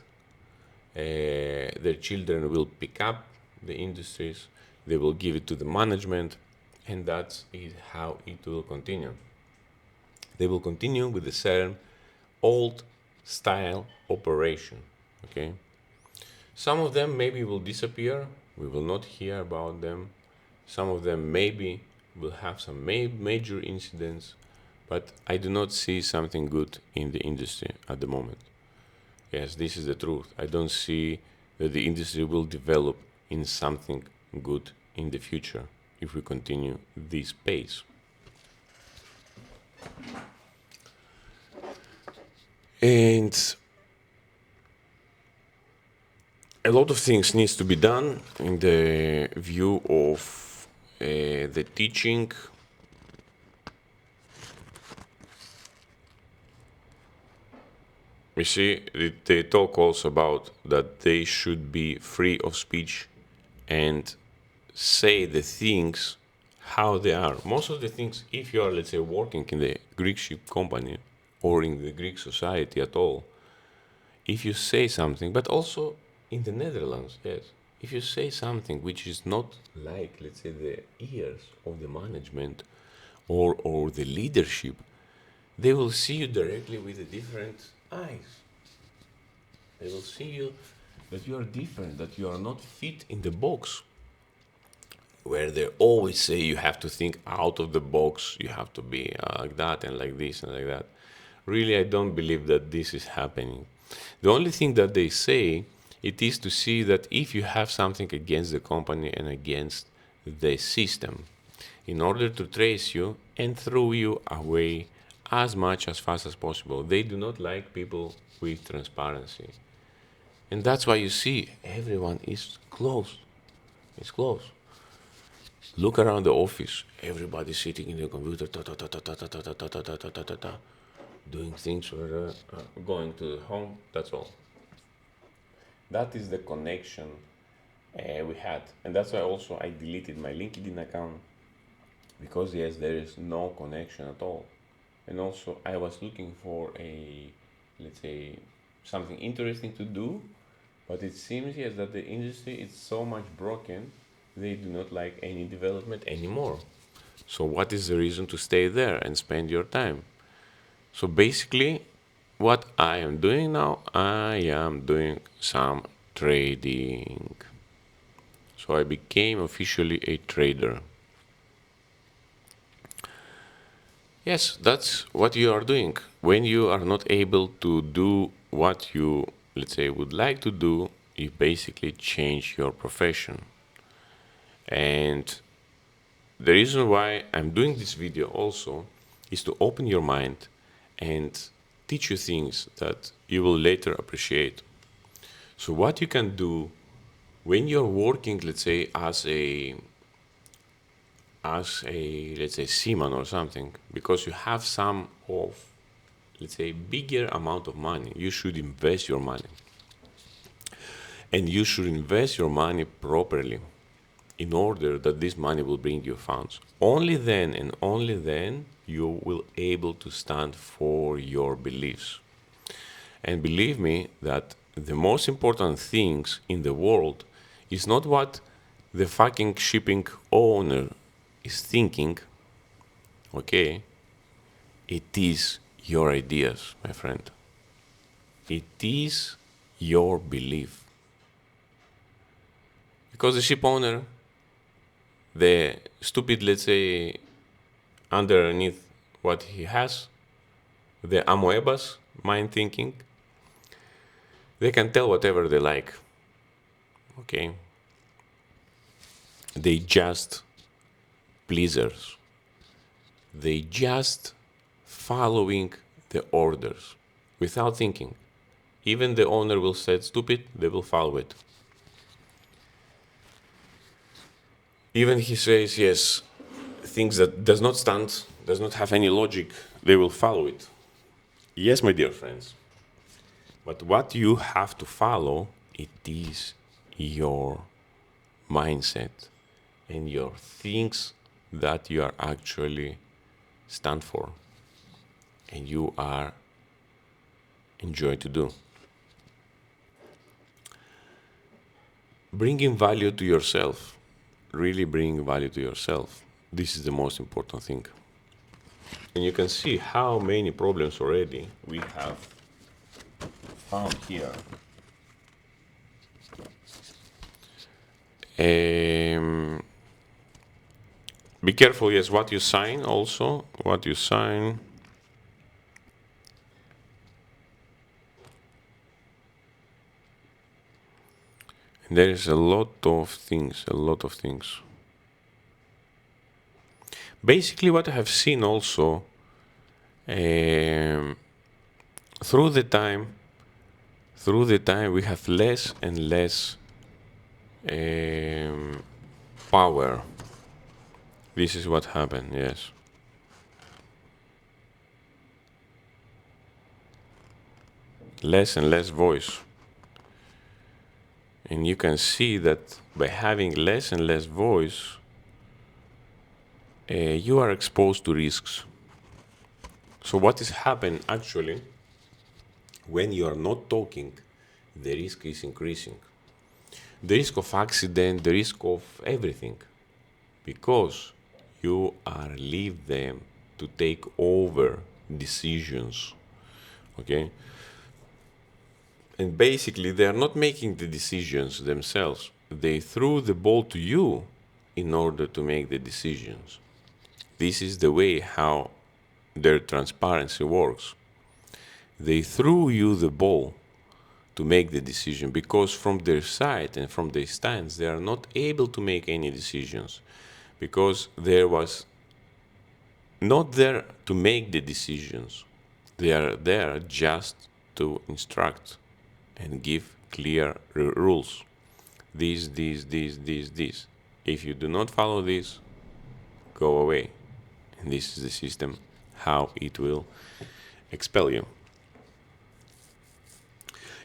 Their children will pick up the industries. They will give it to the management, and that's how it will continue. They will continue with the same old style operation. Okay. Some of them maybe will disappear. We will not hear about them. Some of them maybe will have some major incidents, but I do not see something good in the industry at the moment. Yes, this is the truth. I don't see that the industry will develop in something good in the future if we continue this pace. And a lot of things needs to be done in the view of the teaching. We see they talk also about that they should be free of speech and say the things how they are. Most of the things, if you are, let's say, working in the Greek ship company or in the Greek society at all, if you say something, but also in the Netherlands, yes, if you say something which is not like, let's say, the ears of the management or the leadership, they will see you directly with a different eyes. They will see you that you are different, that you are not fit in the box. Where they always say you have to think out of the box, you have to be like that and like this and like that. Really, I don't believe that this is happening. The only thing that they say, it is to see that if you have something against the company and against the system, in order to trace you and throw you away as much as fast as possible. They do not like people with transparency. And that's why you see everyone is closed. It's closed. Look around the office. Everybody sitting in the computer, doing things or going to the home. That's all. That is the connection we had, and that's why also I deleted my LinkedIn account, because yes, there is no connection at all. And also I was looking for a, let's say, something interesting to do, but it seems yes that the industry is so much broken, they do not like any development anymore. So what is the reason to stay there and spend your time? So basically, what I am doing now, I am doing some trading. So I became officially a trader. Yes, that's what you are doing. When you are not able to do what you, let's say, would like to do, you basically change your profession. And the reason why I'm doing this video also is to open your mind and teach you things that you will later appreciate. So what you can do when you're working, let's say, as a let's say seaman or something, because you have some of, let's say, bigger amount of money, you should invest your money, and you should invest your money properly in order that this money will bring you funds. Only then and only then you will able to stand for your beliefs. And believe me that the most important things in the world is not what the fucking shipping owner is thinking, okay? It is your ideas, my friend. It is your belief. Because the ship owner, the stupid, let's say, underneath what he has, the amoebas mind thinking, they can tell whatever they like, okay? They just pleasers. They just following the orders without thinking. Even the owner will say stupid, they will follow it. Even he says yes, things that does not stand, does not have any logic, they will follow it. Yes, my dear friends. But what you have to follow, it is your mindset and your things that you are actually stand for. And you are enjoy to do. Bringing value to yourself, really bring value to yourself. This is the most important thing. And you can see how many problems already we have found here. Be careful, yes, what you sign also, what you sign. There is a lot of things, a lot of things. Basically, what I have seen also through the time, we have less and less power. This is what happened, yes. Less and less voice. And you can see that by having less and less voice, you are exposed to risks. So what is happening actually, when you are not talking, the risk is increasing. The risk of accident, the risk of everything. Because you are leave them to take over decisions. Okay? And basically they are not making the decisions themselves. They threw the ball to you in order to make the decisions. This is the way how their transparency works. They threw you the ball to make the decision because from their side and from their stance they are not able to make any decisions because there was not there to make the decisions. They are there just to instruct and give clear rules. This. If you do not follow this, go away. And this is the system, how it will expel you.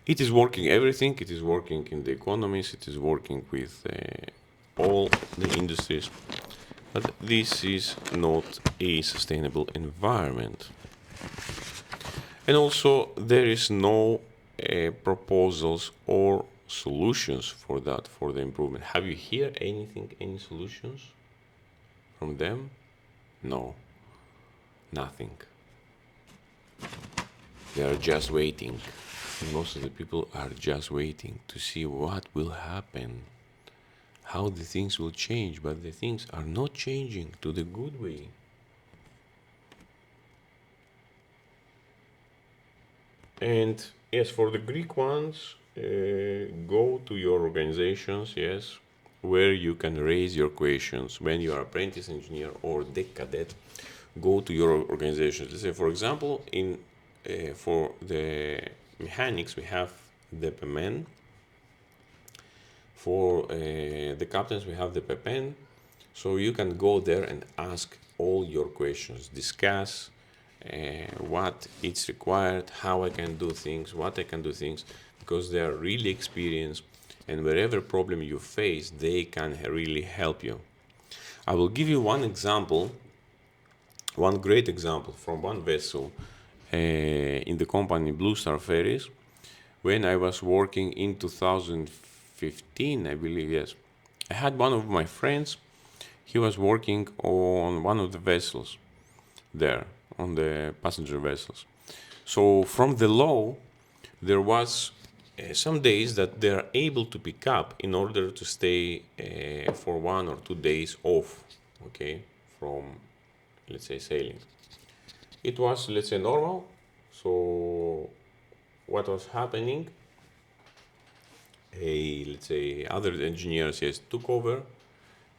It is working everything. It is working in the economies. It is working with all the industries. But this is not a sustainable environment. And also, there is no proposals or solutions for that, for the improvement. Have you heard anything, any solutions from them? No, nothing. They are just waiting. Most of the people are just waiting to see what will happen, how the things will change, but the things are not changing to the good way. And yes, for the Greek ones, go to your organizations, yes, where you can raise your questions. When you are apprentice engineer or the cadet, go to your organizations. Let's say, for example, in for the mechanics, we have the PMN. For the captains, we have the PPN. So you can go there and ask all your questions, discuss what it's required, how I can do things, what I can do things, because they are really experienced, and wherever problem you face, they can really help you. I will give you one example, one great example from one vessel in the company Blue Star Ferries. When I was working in 2015, I believe, yes, I had one of my friends. He was working on one of the vessels there, on the passenger vessels. So from the law, there was some days that they are able to pick up in order to stay for 1 or 2 days off, okay, from, let's say, sailing. It was, let's say, normal. So what was happening? Let's say, other engineers, yes, took over.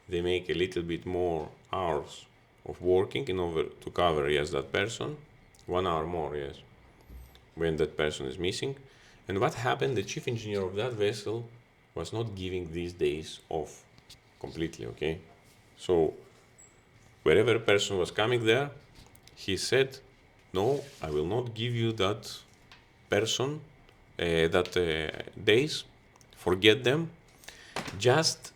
They make a little bit more hours of working in order to cover, yes, that person. 1 hour more, yes, when that person is missing. And what happened? The chief engineer of that vessel was not giving these days off completely, okay? So wherever a person was coming there, he said, no, I will not give you that person, days, forget them. Just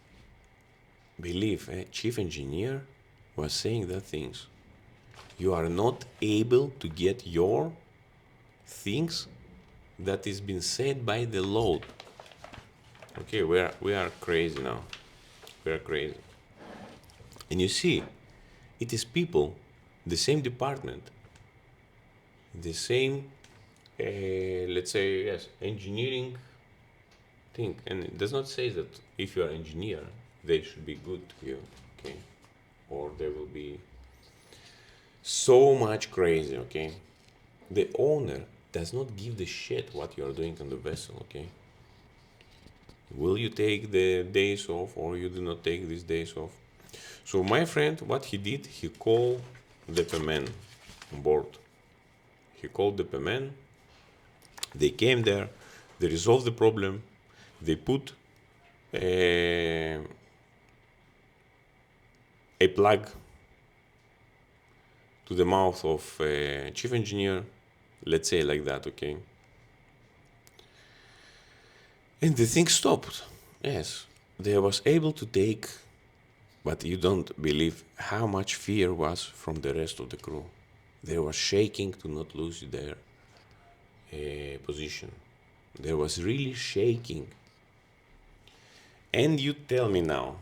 believe, chief engineer was saying that things. You are not able to get your things that is being said by the load. Okay, we are crazy now. We are crazy. And you see, it is people, the same department, the same, let's say, yes, engineering thing. And it does not say that if you are engineer, they should be good to you, okay? Or they will be so much crazy, okay? The owner does not give the shit what you are doing on the vessel, okay? Will you take the days off or you do not take these days off? So my friend, what he did, he called the PMN on board. He called the PMN. They came there. They resolved the problem. They put a plug to the mouth of chief engineer. Let's say like that, okay? And the thing stopped. Yes, they was able to take, but you don't believe how much fear was from the rest of the crew. They were shaking to not lose their position. They was really shaking. And you tell me now,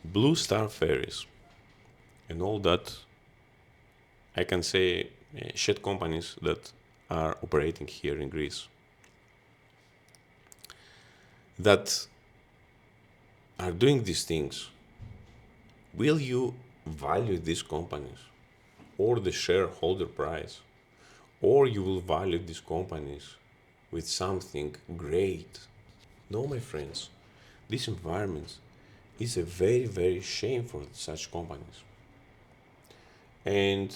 Blue Star Ferries and all that, I can say shit companies that are operating here in Greece, that are doing these things, will you value these companies or the shareholder price, or you will value these companies with something great? No, my friends, this environment is a very, very shame for such companies. And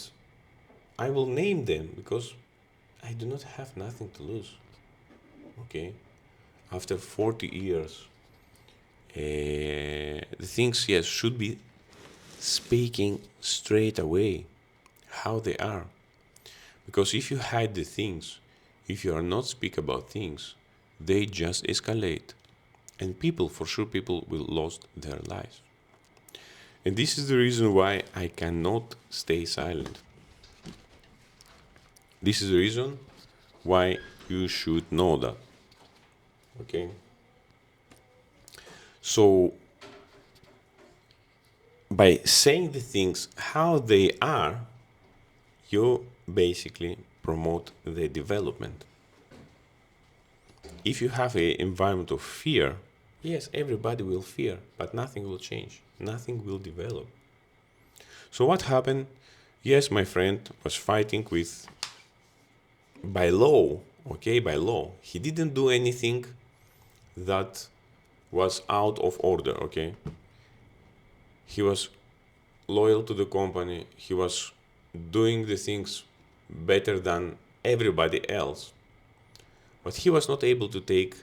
I will name them because I do not have nothing to lose. Okay? After 40 years, the things, yes, should be speaking straight away how they are. Because if you hide the things, if you are not speak about things, they just escalate. And people, for sure, people will lose their lives. And this is the reason why I cannot stay silent. This is the reason why you should know that. Okay? So, by saying the things how they are, you basically promote the development. If you have an environment of fear, yes, everybody will fear, but nothing will change. Nothing will develop. So what happened? Yes, my friend was fighting with, by law, okay, by law. He didn't do anything that was out of order, okay? He was loyal to the company. He was doing the things better than everybody else. But he was not able to take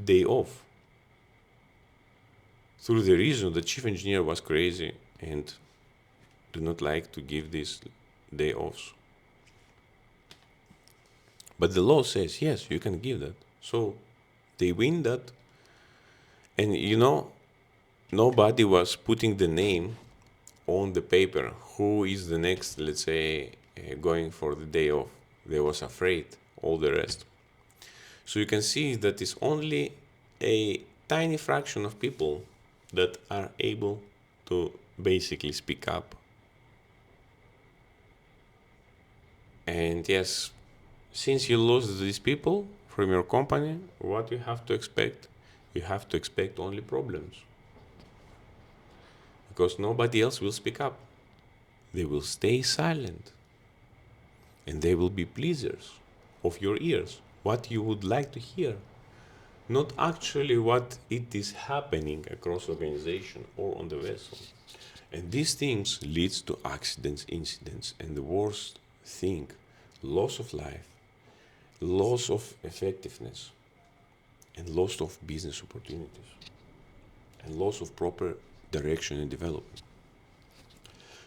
day off. Through the reason the chief engineer was crazy and do not like to give these day offs. But the law says, yes, you can give that. So they win that. And you know, nobody was putting the name on the paper. Who is the next, let's say, going for the day off? They was afraid, all the rest. So you can see that it's only a tiny fraction of people that are able to basically speak up. And yes, since you lose these people from your company, what you have to expect? You have to expect only problems. Because nobody else will speak up. They will stay silent. And they will be pleasers of your ears, what you would like to hear. Not actually what it is happening across the organization or on the vessel. And these things leads to accidents, incidents, and the worst thing, loss of life, loss of effectiveness, and loss of business opportunities, and loss of proper direction and development.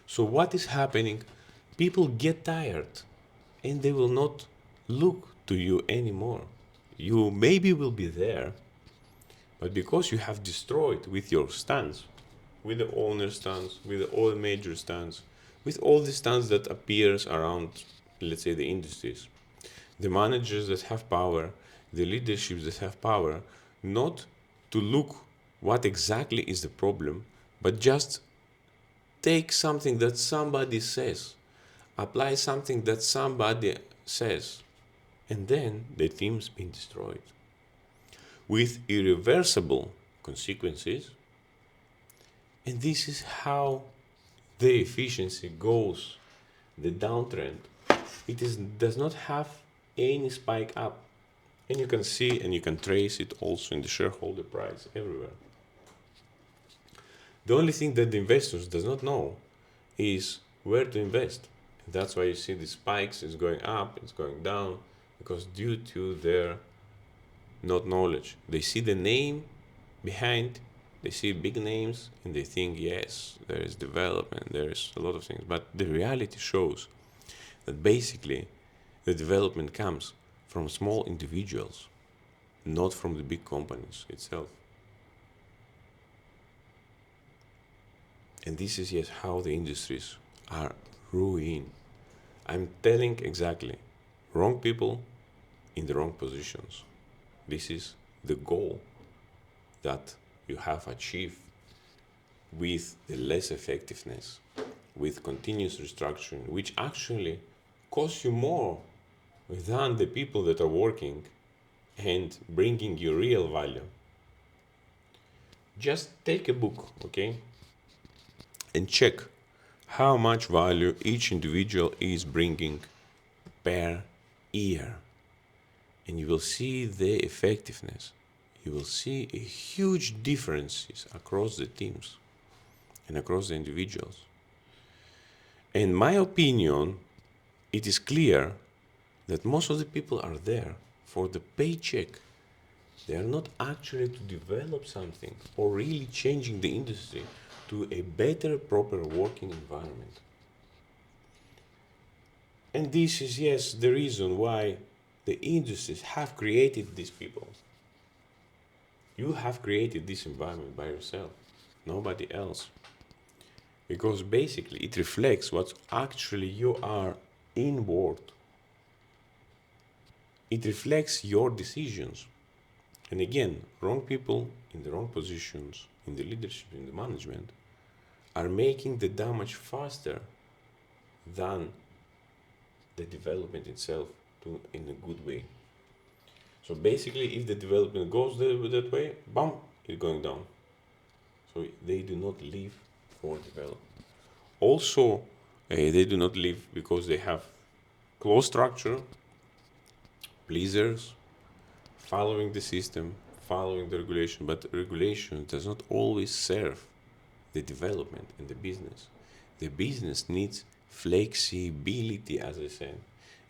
So what is happening? People get tired and they will not look to you anymore. You maybe will be there, but because you have destroyed with your stance, with the owner stance, with the oil major stance, with all the stance that appears around, let's say, the industries, the managers that have power, the leaderships that have power, not to look what exactly is the problem, but just take something that somebody says, apply something that somebody says, and then the team's been destroyed with irreversible consequences. And this is how the efficiency goes, the downtrend. Does not have any spike up. And you can see and you can trace it also in the shareholder price everywhere. The only thing that the investors does not know is where to invest. And that's why you see the spikes is going up, it's going down, because due to their not knowledge. They see the name behind, they see big names, and they think, yes, there is development, there is a lot of things. But the reality shows that basically the development comes from small individuals, not from the big companies itself. And this is yes how the industries are ruined. I'm telling exactly, wrong people in the wrong positions. This is the goal that you have achieved with the less effectiveness, with continuous restructuring, which actually costs you more than the people that are working and bringing you real value. Just take a book, okay, and check how much value each individual is bringing per year. And you will see the effectiveness. You will see a huge differences across the teams and across the individuals. In my opinion, it is clear that most of the people are there for the paycheck. They are not actually to develop something or really changing the industry to a better, proper working environment. And this is, yes, the reason why the industries have created these people. You have created this environment by yourself, nobody else. Because basically it reflects what actually you are inward. It reflects your decisions. And again, wrong people in the wrong positions, in the leadership, in the management, are making the damage faster than the development itself in a good way. So basically, if the development goes that way, bam, it's going down. So they do not live for development. Also, they do not live because they have close structure, pleasers, following the system, following the regulation, but regulation does not always serve the development and the business. The business needs flexibility, as I said,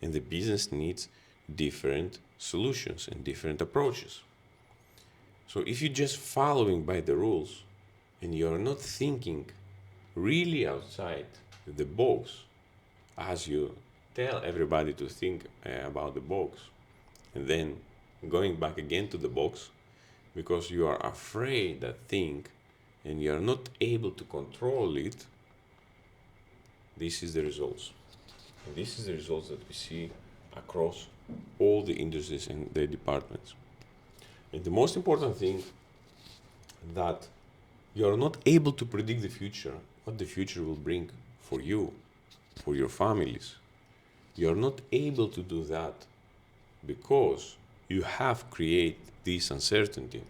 and the business needs different solutions and different approaches. So if you're just following by the rules and you're not thinking really outside the box, as you tell everybody to think about the box, and then going back again to the box because you are afraid that thing and you are not able to control it, this is the results. And this is the results that we see across all the industries and the departments. And the most important thing that you are not able to predict the future, what the future will bring for you, for your families. You are not able to do that because you have created this uncertainty.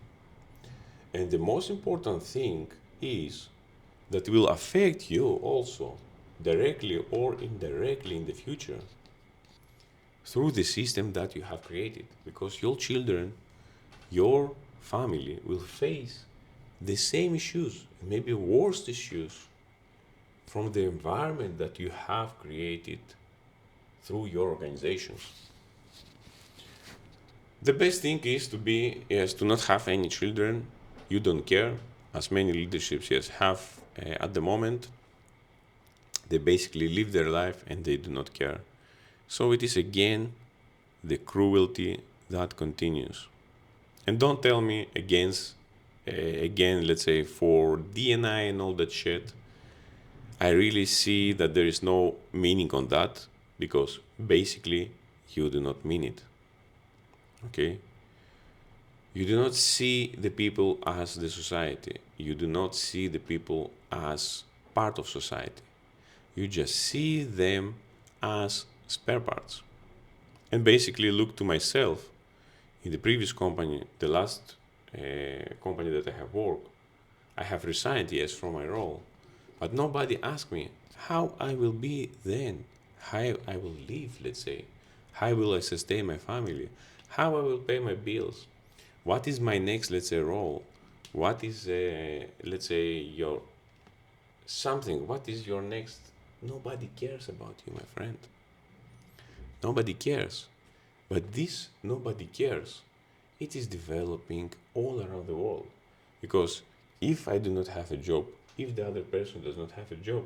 And the most important thing is that it will affect you also, directly or indirectly in the future, through the system that you have created. Because your children, your family will face the same issues, maybe worse issues, from the environment that you have created through your organizations. The best thing is to not have any children. You don't care, as many leaderships have at the moment. They basically live their life and they do not care. So it is again the cruelty that continues. And don't tell me again, let's say for D&I and all that shit. I really see that there is no meaning on that because basically you do not mean it. Okay? You do not see the people as the society. You do not see the people as part of society. You just see them as spare parts. And basically look to myself. In the previous company, the last company that I have worked, I have resigned, yes, from my role. But nobody asked me how I will be then, how I will live, let's say, how will I sustain my family, how I will pay my bills, what is my next, let's say, role, what is, let's say, your something, what is your next. Nobody cares about you, my friend. Nobody cares. But this nobody cares, it is developing all around the world. Because if I do not have a job, if the other person does not have a job,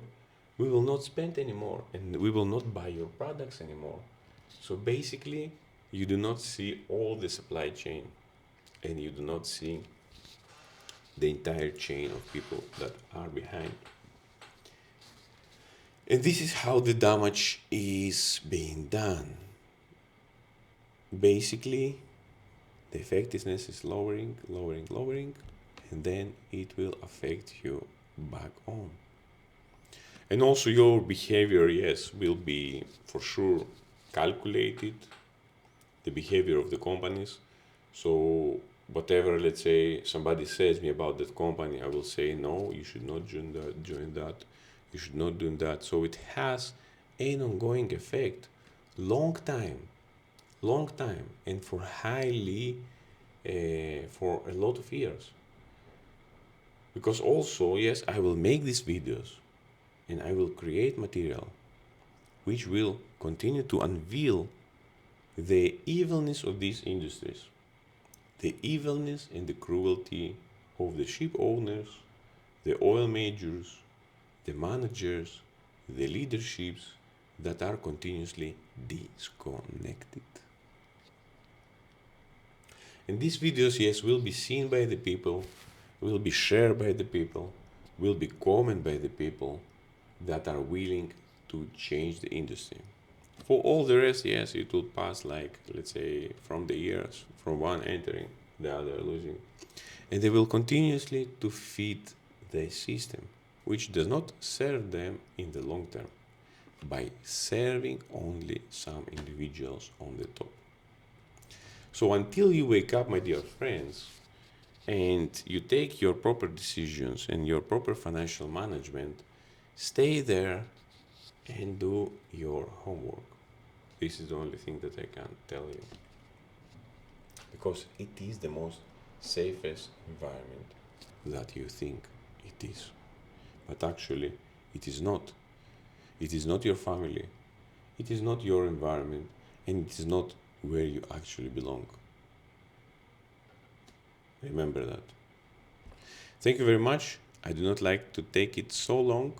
we will not spend anymore and we will not buy your products anymore. So basically, you do not see all the supply chain and you do not see the entire chain of people that are behind. And this is how the damage is being done. Basically, the effectiveness is lowering, lowering, lowering, and then it will affect you back on. And also your behavior, yes, will be for sure calculated, the behavior of the companies. So whatever, let's say, somebody says me about that company, I will say, no, you should not join that, you should not do that. So it has an ongoing effect, long time, and for for a lot of years. Because also, yes, I will make these videos and I will create material which will continue to unveil the evilness of these industries, the evilness and the cruelty of the ship owners, the oil majors, the managers, the leaderships that are continuously disconnected. And these videos, yes, will be seen by the people, will be shared by the people, will be commented by the people that are willing to change the industry. For all the rest, yes, it will pass like, let's say, from the years, from one entering, the other losing. And they will continuously to feed the system, which does not serve them in the long term, by serving only some individuals on the top. So until you wake up, my dear friends, and you take your proper decisions and your proper financial management, stay there and do your homework. This is the only thing that I can tell you. Because it is the most safest environment that you think it is. But actually, it is not. It is not your family. It is not your environment. And it is not where you actually belong. Remember that. Thank you very much. I do not like to take it so long,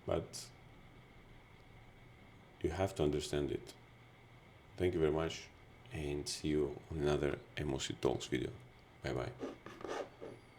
but you have to understand it. Thank you very much and see you on another MOC Talks video. Bye bye.